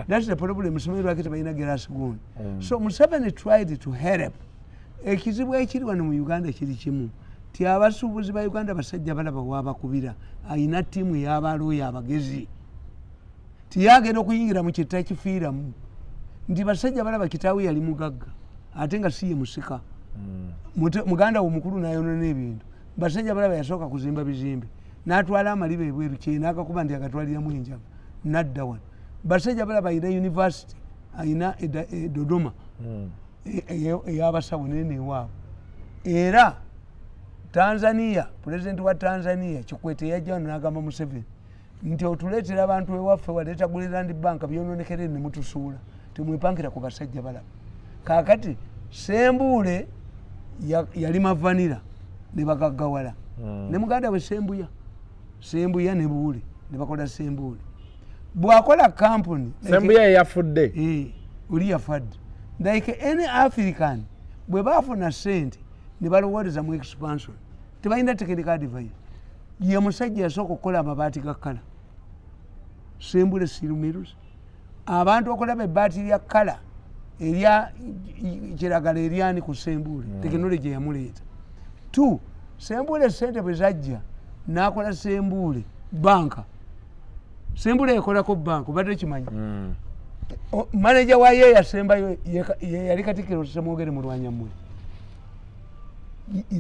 that's the problem Museveni lwaki tebalina gerasi gundi so Museveni tried to help ekizibu ekiri wano mu Uganda kiri kimu ti abasuubuzi ba Uganda basajja balaba wabakubira ayina ttiimu ey'abalooya abagezi tiyagenda okuyingira mu kitta kifiiramu nti basajja balaba kitaawe yali mugagga ate nga si ye musika muganda wo mukulu n'ayonona ebintu basajja balaba yasooka kuzimba bizimbe n'atwala amaliba ebweru kyenaakakuba nti agatwaliramu enjaga nadda wano basajja balaba ayina university ayina Dodoma ey'abasawo nene ewaabwe era Tanzania president wa Tanzania Kikwete yajja wano n'agamba Museveni nti otuleetera abantu ewaffe waleeta Land Bank byononekere ne mutusuula temwepankira ku basajja balaba kaakati Ssembuule yali mavanira ne bagaggawala ne muganda we Ssembuya ne Buule ne bakola Ssembuule bw'akola company Ssembuya yafudde oli yafadde like any African bwe baafuna ssente ne balowooleza mu expansion tebalina technical advice ye musajja yasooka okukola amabaati ga kala Ssembuule sirumiruzi abantu okulaba ebbaati lya kala erya kiragala eryani ku Ssembuule tekinologi yamuleeta 2 Ssembuule ssente bwe zajja n'akola Ssembuule banka Ssembuule yakolako banka obadde kimanyi manager wa ye yasembayo yali Katikkiro Ssemwogere Mulwanyammuli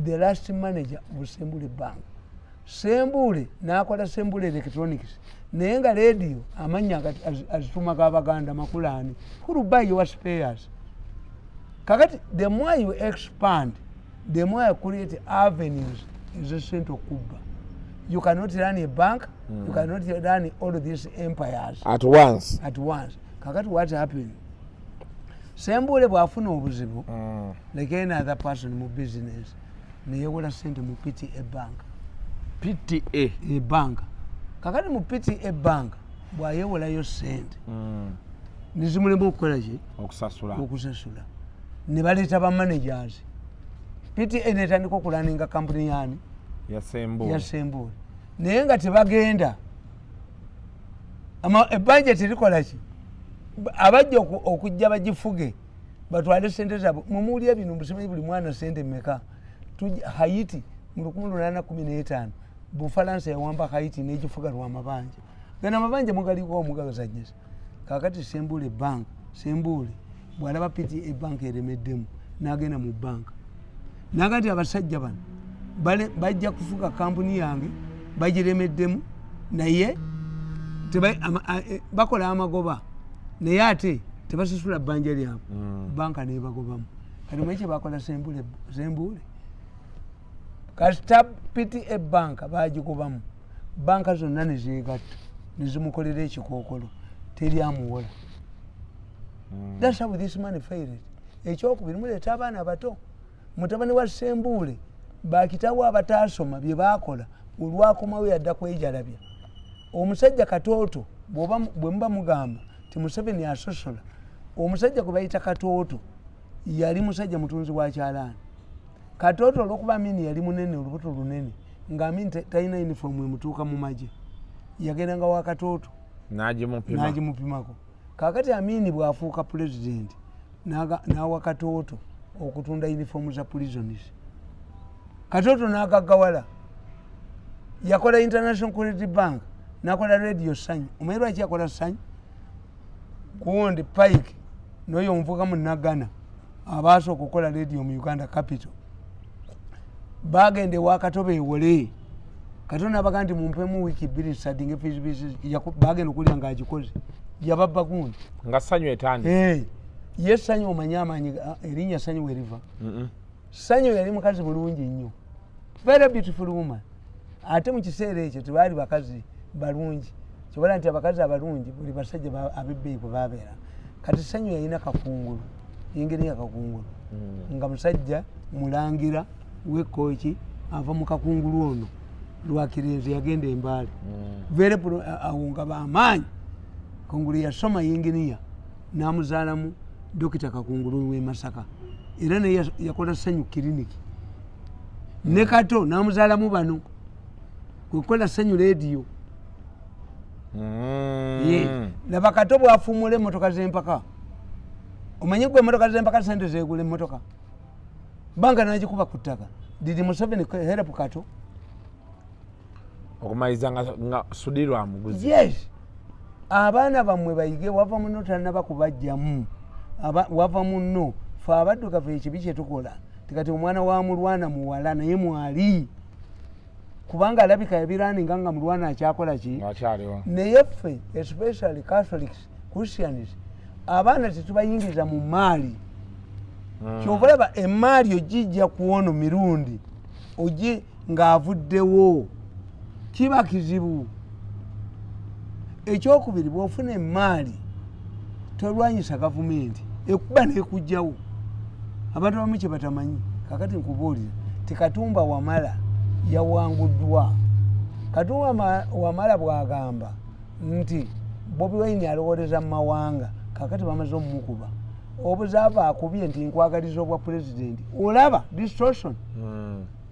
the last manager of Ssembuule bank Ssembuule n'akola Ssembuule electronics naye nga radio amanya azitumako Abaganda makulaani who will buy your spares kakati the more you expand the more you create avenues ez'essente okubba you cannot run a bank you cannot run all of these empires at once kakati what happened Ssembuule bw'afuna obuzibu like any other person mu business neyewola sente mu PTA bank PTA bank kakati mu PTA bank bw'ayewolayo sente nizimulemu okukola ki okusasula ne baleeta ba managers PTA netandika okulaninga kampuni yani yasembule naye nga tebagenda ebbanja terikola ki abajja okujja bagifuge batwale sente zaabwe mumuwulira bino musimanyi buli mwana sente mmeka Haiti mu 1815 Bufalansa yawamba Haiti n'egifuga lw'amabanja gana amabanja mugaliko omugazanyisa kakati sembule bank sembule bwalaba piti ebanka eremeddemu n'agenda mu banka naga nti abasajja bano bajja kufuga kampuni yange bagiremeddemu naye bakola amagoba naye ate tebasasula bbanja lyabwe banka nebagobamu kati mwekye bakola sembule kasita piti ebanka bagigobamu banka zonna nezegatta nezimukolera ekikookolo teryamuwola. That's how this man failed. Ekyokubiri muleeta abaana abato mutabani wa sembule bakitawo abataasoma bye baakola olwakomawo yadda kwejalabya omusajja katooto bwe muba mugamba ti Museveni asosola omusajja gwe bayita katooto yali musajja mutunzi wa kyalaani katooto olwokuba Amini yali munene olubuto lunene nga Amini talina uniform emutuuka mu magye yagendanga wa katooto n'agimupimako kakati Amini bw'afuuka president n'awa katooto okutunda uniform za prisons katooto n'agaggawala yakola International Credit Bank nakola radio Sanyu omanyi lwaki yakola Sanyu kuwonde Pike n'oyo omuvuka mu Nagana abaasooka okukola radio mu Uganda capital bagende wa Katobe ewole Katonda abaga nti mumpemu wiki 2 sadinge fees bagenda okulya ng'agikoze yababba gundi nga Sanyu etandi ye Sanyu omanyi amanyi erinnya Sanyu weriva Sanyu yali mukazi bulungi nnyo very beautiful woman ate mu kiseera ekyo tebaali bakazi balungi kibala nti abakazi abalungi buli basajja abebbeeyi kwe babeera kati Sanyu yalina kakungulu yengeri ya kakungulu nga musajja mulangira wekkoki ava mu kakungulu ono lwakirenze yagenda embaale very awo nga bamaanyi kungulu yasoma yinginiya n'amuzaalamu Dokita Kakungulu w'e Masaka era naye yakola Sanyu kiriniki ne Kato n'amuzaalamu bano kukola Sanyu radio laba Kato bw'afuumula emmotoka z'empaka omanyi gwe emmotoka z'empaka sente zeegula emmotoka banka n'agikuba ku ttaka didi Museveni help Kato okumaliza nga sudirwa muguzi yes abaana bammwe bayige wava muno tannabakubajjamu wava muno fe abaddugavu ekibi kye tukola tikati omwana wa mulwana muwala naye mwali kubanga alabika yabiraninga nga mulwana akyakola ki naye ffe especially Catholics Christians abaana tetubayingiza mu maali kyova olaba emaali ogijja kuwono mirundi ogi ng'avuddewo kiba kizibu. Ekyokubiri bw'ofuna emaali tolwanyisa gavumenti ekuba n'ekugjawo abantu bamu kye batamanyi kakati nkubuulira ti Katumba Wamala yawanguddwa. Katumba Wamala bw'agamba nti Bobi Wine alowooleza mu mawanga kakati bamaze omumukuba obuzaava akubye nti nkwagaliza obwa pulezidenti olaba distortion.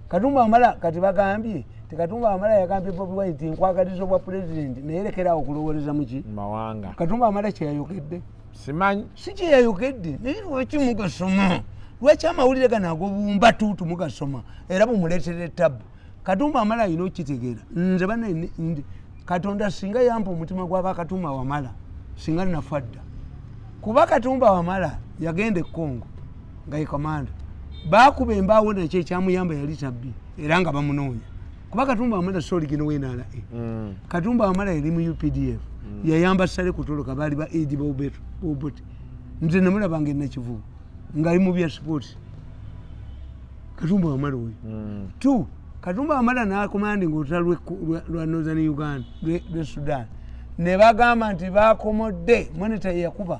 Katumba Wamala kati bagambye Katumba Wamala yagambye Bobi Wine nti nkwagaliza obwa pulezidenti naye lekeraawo okulowooleza muki mawanga. Katumba Wamala kye yayogedde simanyi si kye yayogedde naye lwaki mugasoma lwaki amawulire gano ag'obumba tuutu mugasoma era bumuleetera ettabu. Katumba Wamala alina okitegeera nze bana Katonda singa yampa omutima gw'aba Katumba Wamala singa nafa dda kuba Katumba Wamala yagenda e Congo nga ye komanda baakuba embaawo nakyo ekyamuyamba yali tabbi era nga bamunoonya kuba Katumba Wamala soligino w'enaala Katumba Wamala yali mu UPDF yayamba Sale Kutoloka baali ba Edi Boboti nze namulabanga e Nakivubu ng'ali mu bya sports. Katumba Wamala oyo tu Katumba Wamala n'akomandinga olutalo lwa Northern Uganda lwe Sudan ne bagamba nti baakomodde monita yakuba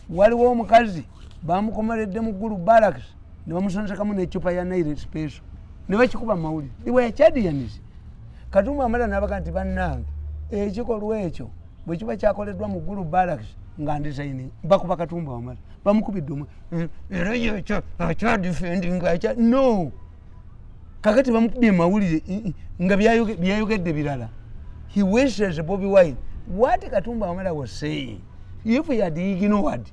waliwo omukazi bamukomeredde mu ggulu barracks ne bamusonsekamu n'eccupa ya Nile special ne bakikuba mu mawulire iwe yakyadiyanizi. Katumba Wamala n'abaga nti bannange ekikolwa ekyo bwe kiba kyakoleddwa mu ggulu barracks nga ndisaini bakuba Katumba Wamala bamukubidde omwe era yekyo akyadifendinga no kakati bamukubye mawulire nga byayogedde birala. He wishes Bobi Wine. What Katumba Wamala was saying, if he had ignored,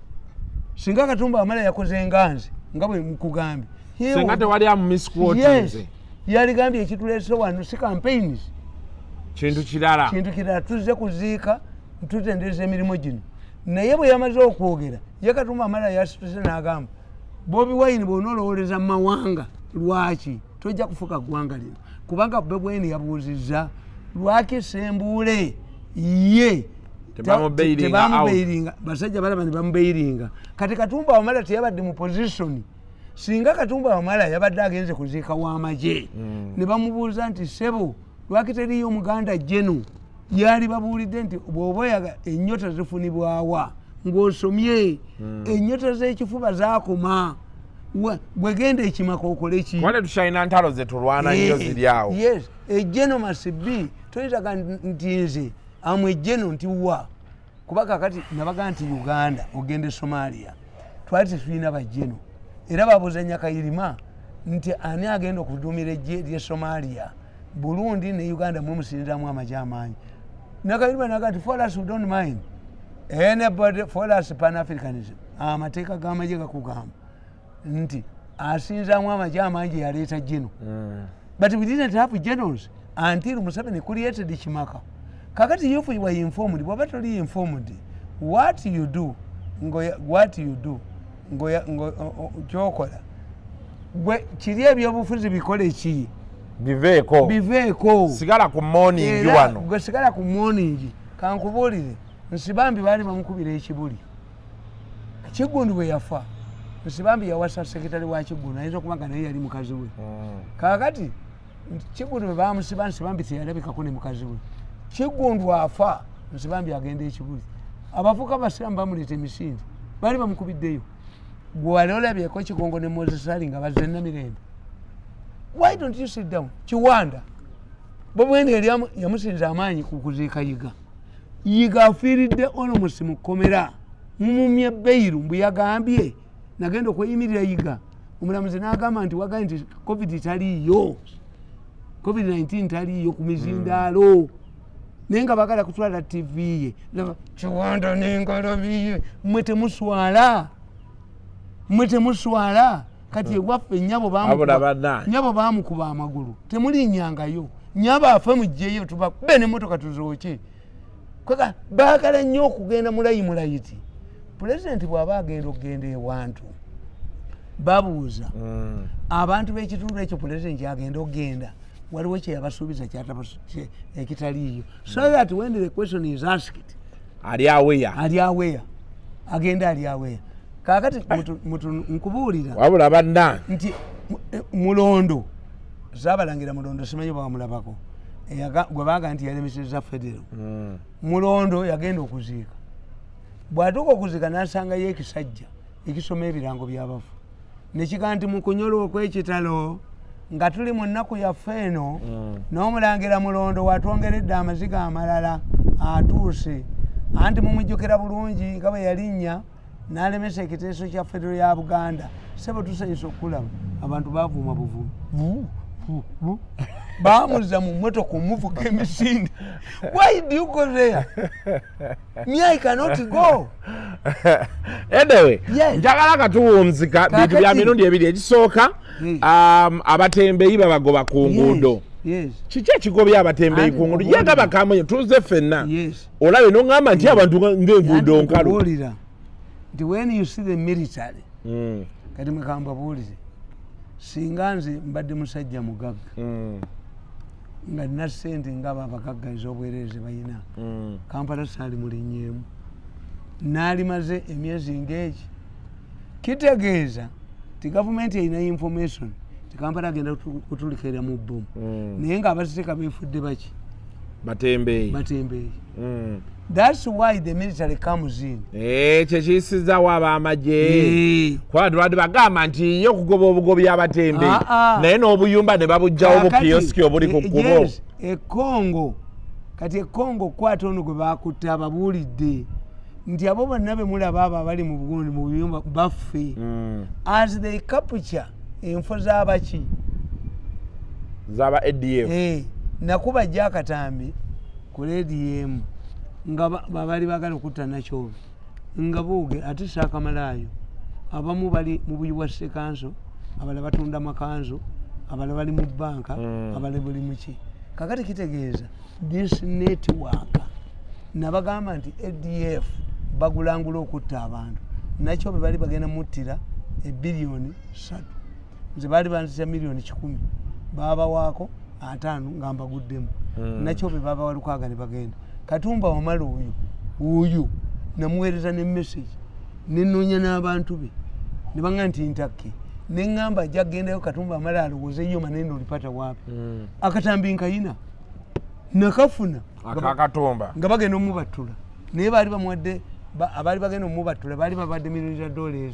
singa Katumba Wamala yakoze nganzi nga bwe mukugambye, singa tewali misquoting. Yes, yaligambye ekituleese wano si campaigns, kintu kirala tuzze kuziika tutendeza emirimu gino. Naye bwe yamaze okwogera ye Katumba Wamala yasituse n'agamba Bobi Wine bw'onoolowoleza mu mawanga lwaki tojja kufuka ggwanga lino, kubanga Bobi Wine yabuuzizza lwaki Sembule ye tebamubeiringa basajja balaba ne bamubeiringa. Kati Katumba Wamala teyabadde mu position, singa Katumba Wamala yabadde agenze kuziika w'amagye ne bamubuuza nti sebo lwaki teriyo omuganda jeno, yali babuulidde nti bw'oba ennyota zifunibwawa ng'osomye ennyota z'ekifuba zaakoma bwegenda ekimaka okole ki wale tushayina ntalo ze tulwana nnyo ziri awo. Yes, ejeno masibi toyitaga nti nze amwe ejeno nti wa kuba kakati nabaga nti Uganda ogende Somalia twali tetulina bajeno era babuuza Nyakayirima nti ani agenda okuduumira ejje lye Somalia, Burundi ne Uganda mwe musinziramu amagye amaanyi. Nyakayirima naga nti for us we don't mind anybody, for us Pan-Africanism amateeka g'amagye gakugamba nti asinzaamu amagye amaanyi yaleeta jeno. But we didn't have generals until Museveni created Chimaka. Kakati if you were informed, but totally informed, what you do, chokola. Chiria byobufuzi bikole chi. Biveeko. Sigala ku morning wano. Gwe sigala ku morning. Kankubulire. Nsibambi bali bamukubira ekibuli. Kigundu bwe yafa. Nsibambi yawasa sekretari wa Kigundu ayinza kubanga naye yali mukazi we. Kakati Kigundu bamusiba Nsibambi teyalabikako ne mukazi we. Kigundu afa Nsibambi agenda ekibuli. Abavuka basiramu bamuleeta emisinde bali bamukubiddeyo. Gwe wali olabyeko Kigongo ne Moses Ali nga bazenna mirembe. Why don't you sit down? Kiwanda Bobi Wine yali yamusinza amaanyi ku kuziika Yiga. Yiga afiiridde Olomusi mu kkomera mumumye Beiru mbu yagambye nagenda okweyimirira Yiga. Omulamuzi n'agamba nti wagambye nti COVID taliiyo, COVID-19 taliiyo ku mizindaalo naye nga bagala kutwala TV ye. Kiwanda n'engalabi mmwe temuswala kati ewaffe nnyabo baamukuba amagulu temulinnyangayo, nnyabo afe mugjeyo tubakube n'emmotoka tuzooke. Kweka baagala nnyo okugenda mulayiti. Pulezidenti bw'aba agenda okugenda ewantu babuuza abantu b'ekitundu ekyo pulezidenti agenda okugenda waliwo kye yabasuubiza ekitaliiyo, so that when the question is asked ali aware agenda ali aware. Kakati nkubuulira wabula banna nti Mulondo Zaabalangira Mulondo simanyi bwamulabako gwe baaga nti yalemesezza federo. Mulondo yagenda okuziika, bw'atuuka okuziika n'asangayo ekisajja ekisoma ebirango by'abafu nekiga nti mu kunyolwa okw'ekitalo nga tuli mu nnaku yaffe eno n'omulangira Mulondo watwongeredde amaziga amalala atuuse anti mumujjukira bulungi nga bwe yalinnya n'alemesa ekiteeso kya federo ya Buganda. Sebo tusanyusa okulaba abantu baavuma buvumu baamuzza mu mmotoka omuvuga emisinde. Why do you go there? Me, I cannot go. Anyway, njagala katuwunzika bintu bya mirundi ebiri. Ekisooka abatembeeyi babagoba ku nguudo. Kiki ekigobya abatembeeyi ku nguudo? Yenga bakamunye tuze ffenna olabe n'oŋŋamba nti abantu ng'enguudo nkalu. When you see the military, kati mukamba buulire singa nze mbadde musajja mugagga nga nina ssente ngaba abagagga ez'obwereere bayina Kampala saali mulinnyeemu n'alimaze emyezi ng'egi, kitegeeza ti gavumenti erina information ti Kampala agenda kutulikira mu bbomu naye ng'abasirika beefudde baki batembeeyi. That's why the military comes in. Kyekiyisizaawo ab'amagye kuba tulwadde bagamba nti yo kugoba obugobi abatembeeyi naye n'obuyumba ne babugjawo bukiyosiki obuli ku kkubo. Ekongo kati Ekongo kwata ono gwe baakutte ababuulidde nti abo bonna be mulaba abo abali mu bugundi mu buyumba baffe as they capture enfo z'abaki zaba ADF nakuba jakatambi ku ADM nga babali bagala okutta Nakyobe nga booge ate saakamalayo abamu bali mu buyiwa sekanso abala batunda makanzo abala bali mu banka abala bali muki kakati kitegeeza this network nabagamba nti ADF bagulangula okutta abantu Nakyobe bali bagenda muttira ebilioni 3 nze bali banzisa milioni 10 baba wako 5 ngamba guddemu Nakyobe baba walukaga ne bagenda Katumba Wamala oyo namuweereza ne message nenonya n'abantu be ne banga nti ntakke nengamba jagendayo Katumba Wamala alowoozeyo maneno olipata wapi akatambi nkayina nakafuna akakatomba nga bagenda omubattula naye baali bamuwadde abaali bagenda omubattula baali babadde $2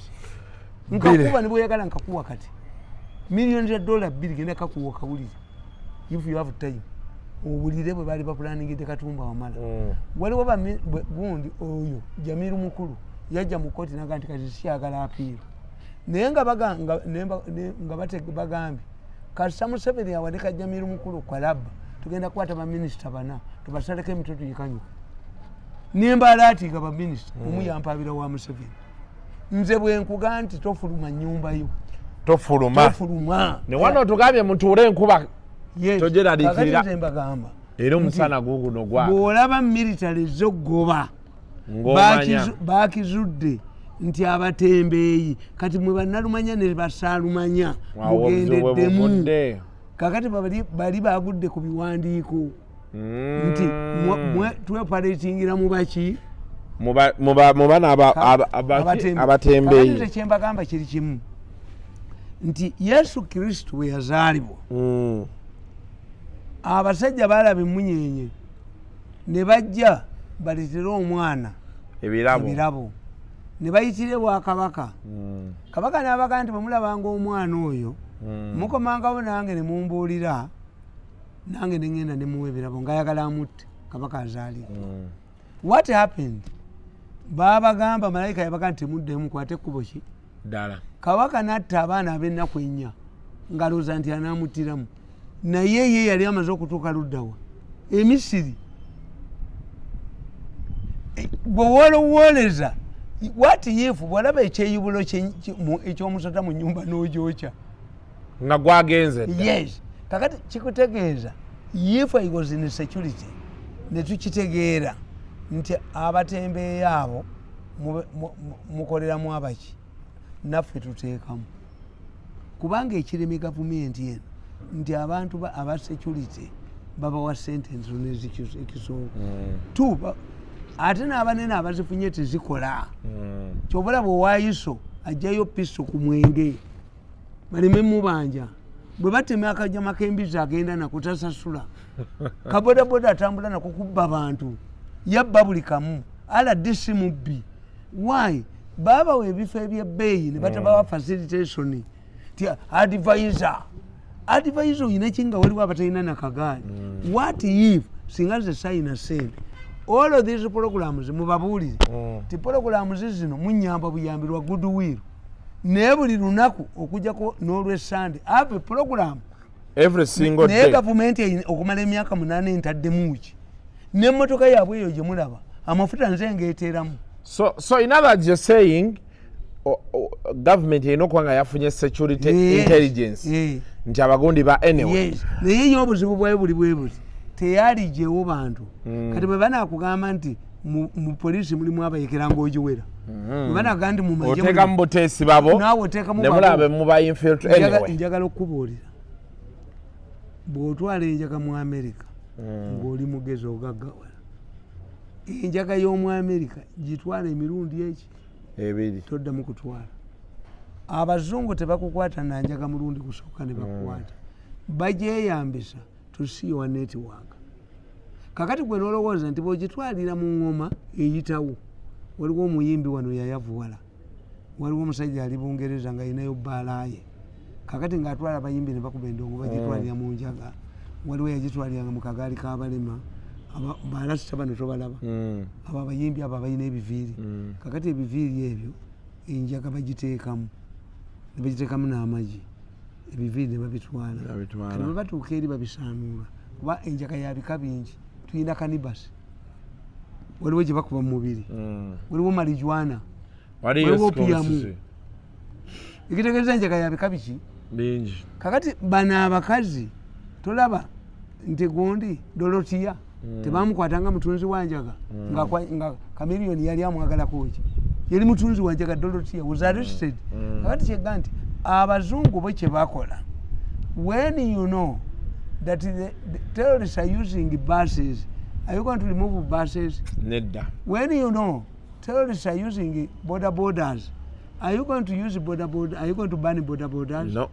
nkakuba ne bweyagala nkakuwa kati $2 genda kakuwa kawulire if you have time obulire bwe baali baplaningidde Katumba Wamala waliwo gundi oyo Jamiru mukulu yajja mu kkooti naga nti kati sikyagala apiiro naye nga bagambye Kasita Museveni yawadeka Jamiru mukulu kwalaba tugenda kukwata baminisita 4 tubasaleko emitwe tuyikanyuka nembaala atiika baminisita omu yampabira wa Museveni nze bwe nkugaa nti tofuluma nnyumba yo tofuluma ne wano otugambye mutuule enkuba togeraliikirira mbagamba era omusana guguno gwa bw'olaba militale zoggoba bakizudde nti abatembeeyi kati mwe bannalumanya ne basaalumanya mugendeddemu kakati bali bagudde ku biwandiiko nti twepaletingira mu baki mu bana abatembeeyi kyembagamba kiri kimu nti Yesu Kristo bwe yazaalibwa abasajja balaba emunyenye ne bajja baletere omwana ebirabo ne bayitire bwakabaka kabaka n'abaga nti bwemulabanga omwana oyo mukomangawo nange ne mumbuulira nange ne ngenda ne muwa ebirabo ng'ayagala amutte kabaka azaalibwa what happened babagamba malayika yabaga nti muddemu kwate ekkubo ki ddala kabaka n'atta abaana ab'ennaku 4 ngalooza nti anaamuttiramu naye ye yali amaze okutuuka luddawa emisiri bwewolowoleza what if bwolaba ekyeyubulo ekyomusota mu nyumba n'ogyokya nga gwagenze yes kakati kikutegeeza if I was in security ne tukitegeera nti abatembeeyi abo mukoleramu abaki naffe tuteekamu kubanga ekireme gavumenti eno nti abantu aba security babawa sentence ekisooka ate n'abanene abazifunye tezikola kyobula bwewaayiso ajjayo piso ku mwenge baleme mubanja bwe batema akajama k'embizi agenda nakutasasula kabodaboda atambula nako kubba abantu yabba buli kamu RDC mubbi why babawa ebifo ebyebbeeyi ne batabawa facilitation ti advisor oyina kinga waliwo abatalina nakagaali what if singa ze sayina sente all of these programs mubabuulire ti programs zino munyamba buyambirwa goodwill naye buli lunaku okujjako n'olwesande have a program every single day naye gavumenti okumala emyaka 8 entaddemuki n'emmotoka yaabwe eyo gye mulaba amafuta nze ngeeteeramu so in other words you're saying government erina okuba nga yafunye security intelligence nti abagundi ba anyway naye yo obuzibu bwayo buli bwe buti teyaligyewo bantu kati bwe banaakugamba nti mu polisi mulimu abayekera ng'ogiwera bwe banagamba nti mumaoteeka mu buteesi babo ne mulaba muba infiltrate anyway njagala okukubuulira bw'otwala enjaga mu America ng'oli mugezi ogaggawala enjaga y'omu America gitwala emirundi eki 2 toddamu kutwala abazungu tebakukwata na njaga mulundi kusooka ne bakukwata bagyeyambisa to see your network kakati gwe nolowooza nti bw'ogitwalira mu ngoma eyitawo waliwo omuyimbi wano yayavuwala waliwo omusajja ali Bungereza nga ayinayo bbaalaye kakati ng'atwala abayimbi ne bakuba endongo bagitwalira mu njaga waliwo yagitwaliranga mu kagaali k'abalema balasita bano tobalaba abo abayimbi abo abalina ebiviiri kakati ebiviiri ebyo enjaga bagiteekamu ne bagiteekamu n'amagi ebiviidi babitwala kati bwe batuuka eri babisaanuula kuba enjaka yabika bingi tuyina kanibasi waliwo gye bakuba mu mubiri waliwo marijuana waliwo opiyamu ekitegeeza enjaka yabika biki bingi kakati bano abakazi tolaba nti gundi dolotiya tebamukwatanga mutunzi wanjaga nga kamiliyoni yali amwagalako ki yali mutunzi wanjaga dolotiya was arrested kakati kyegga nti abazungu bo kye bakola when you know that the terrorists are using buses, are you going to remove buses? Nedda. When you know terrorists are using border borders, are you going to use border border? Are you going to ban border borders? No.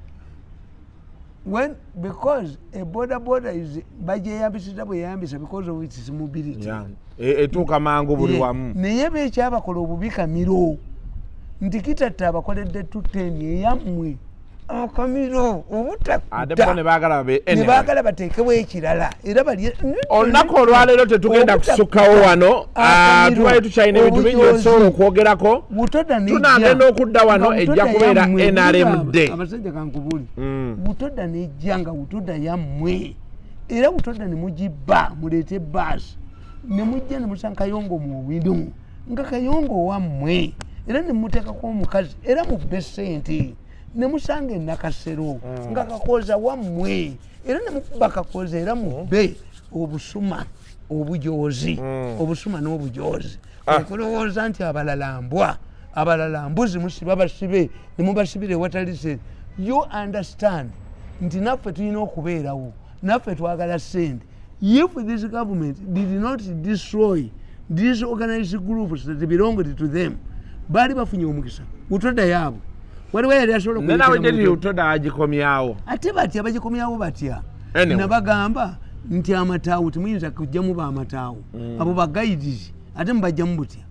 When because a border is bajeyambisita bweyambisa because of its mobility. Yeah. Etuuka mangu buli wamu. Naye bekyabakola obubikamiro nti kitatta abakoledde tuteni eyammwe akamiro obutakutta ne baagala bateekewo ekirala era olunaku olwaleero tetugenda kusukkawo wano tubaye tukyalina ebintu bingi ebisobola okwogerako tunagenda okudda wano ejja kubeera NRM day abasajja kankubuli butoda nejja nga butoda yammwe era butoda ne mugibba muleete baasi ne mujja ne musanga Kayongo mu windu nga Kayongo wammwe era ne muteekako omukazi era mubbe ssente ne musanga Nakasero nga Kakoza wammwe era ne mukuba Kakoza era mubbe obusuma obujoozi obusuma n'obujoozi okulowooza nti abalala mbuzi musiba basibe ne mubasibire watali sente. You understand nti naffe tulina okubeerawo naffe twagala ssente. If this government did not destroy these organized groups that belonged to them bali bafunye omukisa utoda yabo waliwo yali asobola utoda agikomyawo ate batya bagikomyawo batya nabagamba nti amataawo temuyinza kujjamu b'amataawo abo bagaidizi ate mubajjamu butya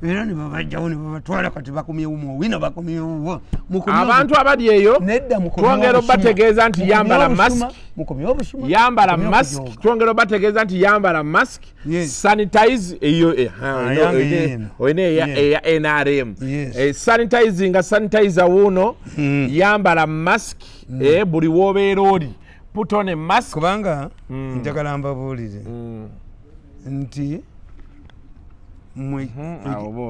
era ne babajjawo ne babatwala kati bakomyewo muwina bakomyewo abantu abali eyo twongera obategeeza nti yambala mask yambala mask twongera obategeeza nti yambala mask sanitize eyo oyina eya NRM sanitizer wuno yambala mask buli woobeera oli put on a mask kubanga njagala mbabuulire nti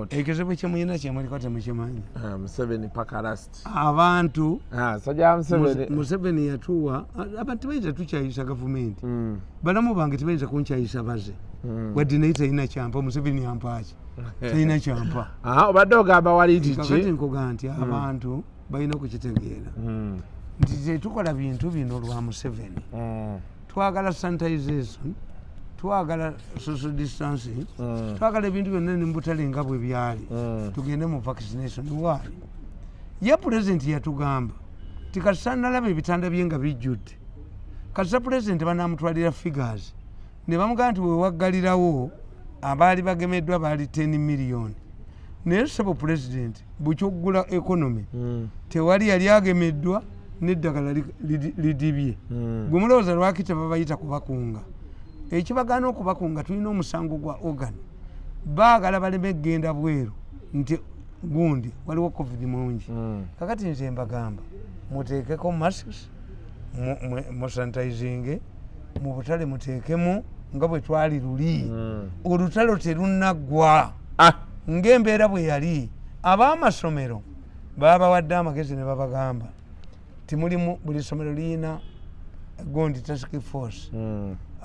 ekizibu kyemuyina kyemuliko temukimanyi Museveni pakarasti abantu sajja Museveni yatuwa abantu tebayinza tukyayisa gavumenti balamu bange tebayinza kunkyayisa baze wadde naye talina kyampa Museveni yampaki talina kyampa obadde ogamba wali kiki nkuga nti abantu balina okukitegeera nti tetukola bintu bino lwa Museveni twagala sanitization twagala social distancing twagala ebintu byonna ne mbutale nga bwe byali tugende mu vaccination waali ye pulezidenti yatugamba tikasanalaba ebitanda bye nga bijjudde kasa pulezidenti banamutwalira figures ne bamugamba nti wewaggalirawo abaali bagemeddwa baali 10 miliyoni naye sebo pulezidenti bukyoggula economy tewali yali agemeddwa n'eddagala lidibye gwe mulowooza lwaki tebabayita kubakunga ekibagaana okubakunga tulina omusango gwa organ baagala baleme egenda bweru nti gundi waliwo covid mungi kakati nze mbagamba muteekeko masks musanitizinge mu butale muteekemu nga bwe twali luli olutalo terunaggwa ng'embeera bwe yali ab'amasomero babawadde amagezi ne babagamba timulimu buli somero liyina gundi task force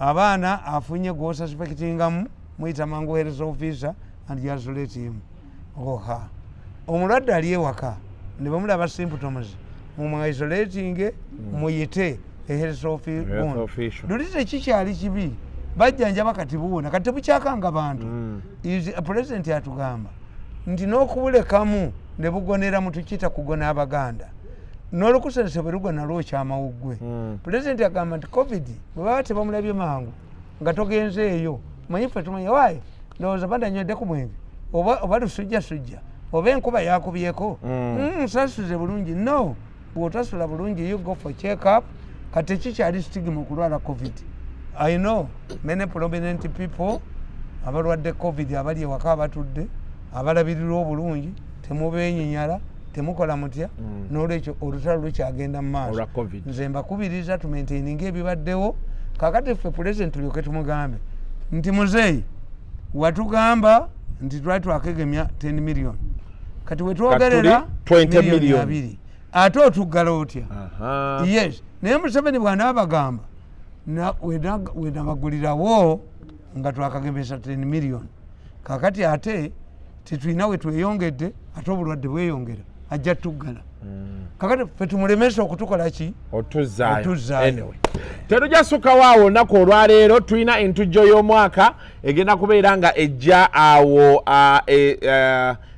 abaana afunye go suspectingamu muyita mangu health officer and isolate him oha omulwadde ali ewaka ne bamulaba symptoms mumwisolating muyite health officer dulite kikyali kibi bajjanjaba kati buwona kati tebukyakanga bantu president yatugamba nti n'okubulekamu ne bugonera mu tukiyita kugona abaganda n'olukusese bwe lugwa nalwo kyamawuggwe pulezidenti agamba nti covid bwe baba tebamulabye mangu nga togenze eyo manyi ffe tumanya waayi ndowooza badanywedde ku mwenge oba lusujjasujja oba enkuba yakubyeko sasuze bulungi no bw'otasula bulungi you go for check up kati kikyali stigma okulwala covid. I know many prominent people abalwadde covid abali ewaka abatudde abalabirirwa obulungi temubeenyinyala temukola mutya n'olwekyo olutalo lukyagenda mu maaso nze mbakubiriza tumaintaininga ebibaddewo kakati ffe pulezidenti tulyoke tumugambe nti muzeeyi watugamba nti twali twakegemya 10 million kati wetwogerera 20 million ate otuggala otya yes naye Museveni bw'anaabagamba wenabagulirawo nga twakagemesa 10 million kakati ate tetulina we tweyongedde ate obulwadde bweyongera ajja tuggala kakati fe tumulemesa okutukola ki otuzaayo tetujasukawo awo olunaku olwaleero tulina entujjo y'omwaka egenda kubeera nga ejja awo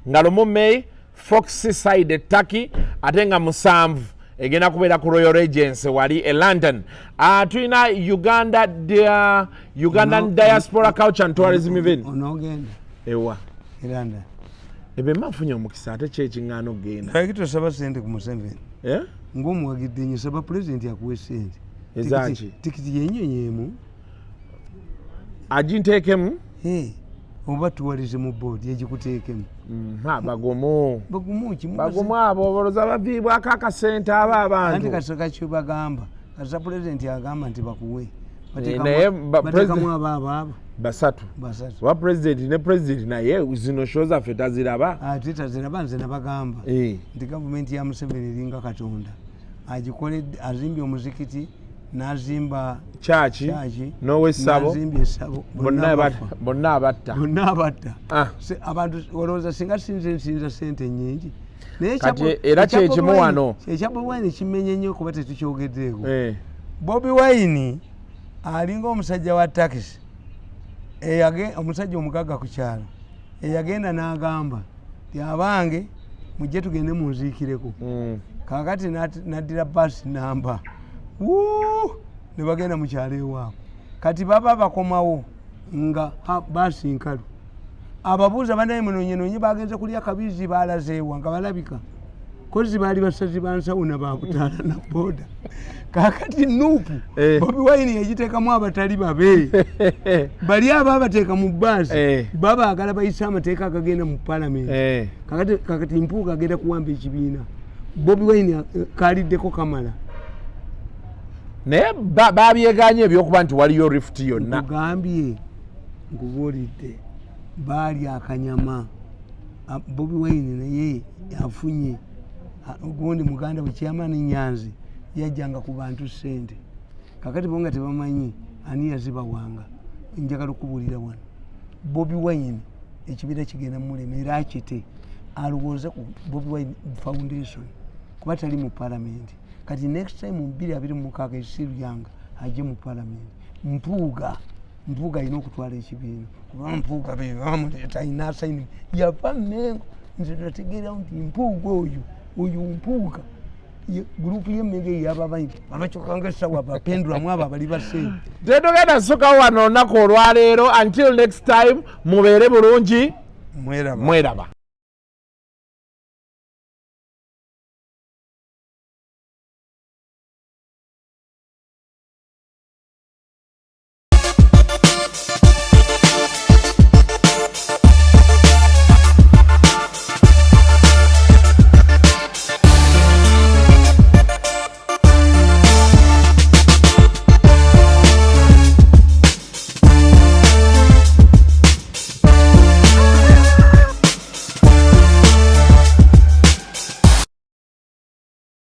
nga lumu May Fox side Turkey ate nga 7 egenda kubeera ku Royal Regency wali e London. Tulina Ugandan Diaspora Culture and Tourism event onogenda ewa London ebe mafunye omukisa ate kyekiŋŋaano genda kakitosaba sente ku Museveni ng'omuwagidde nnyo saba pulezidenti akuwe sente ezaki tikiti yenyenyemu aginteekemu oba tuwalize mu boodi egikuteekemu bagomu abo boloza baviibwako akasente abo abantu anti kasaka kyo bagamba kasa pulezidenti agamba nti bakuwe naye batekamu abo basatu wa president ne president naye zino show zaffe taziraba ate taziraba nze nabagamba nti gavumenti ya Museveni eringa Katonda agikoledde azimbye omuzikiti n'azimba chachi n'owessabo bonna abatta abantu olowooza singa sinza sente nyingi kati era kyekimu wano ekya Bobi Wine kimenye nnyo kuba tetukyogeddeko Bobi Wine alinga omusajja wa takisi omusajja omugagga ku kyalo eyagenda n'agamba ti abange mujje tugende munziikireko kakati naddira basi namba ne bagenda mu kyalo ewaabwe kati baba bakomawo nga basi nkalu ababuuza banaye munonyenoonye bagenze kulya kabizi baalazeewa nga balabika kozi baali basazi bansawo nabakutaala na boda kakati nuupu Bobi Wine yagiteekamu abatali babe bali abo abateeka mu baasi babaagala bayise amateeka agagenda mu palamenti kakati mpuuga agenda kuwamba ekibiina Bobi Wine kaliddeko kamala naye babyeganye ebyokuba nti waliyo rift yonna ugambye nkubuulidde baali akanyama Bobi Wine naye yafunye ogundi muganda we Chairman Nyanzi yajjanga ku bantu sente kakati bonga tebamanyi ani yazibawanga njagala okubuulira wano Bobi Wine ekibiina kigenda mulemera akite alowooza ku Bobi Wine Foundation kuba tali mu palamenti kati next time mu 2026 esiru yanga ajje mu palamenti mpuuga alina okutwala ekibiina kuba mpuuga bebamuleeta ayina asayini yava Mengo nze nategeera nti mpuuga oyo mpuuga gurupu y'emmenge yababanyi abakyokanga essawa bapendulamu abo abali basente tetugenda sukawo wano olunaku olwaleero until next time mubeere bulungi mweraba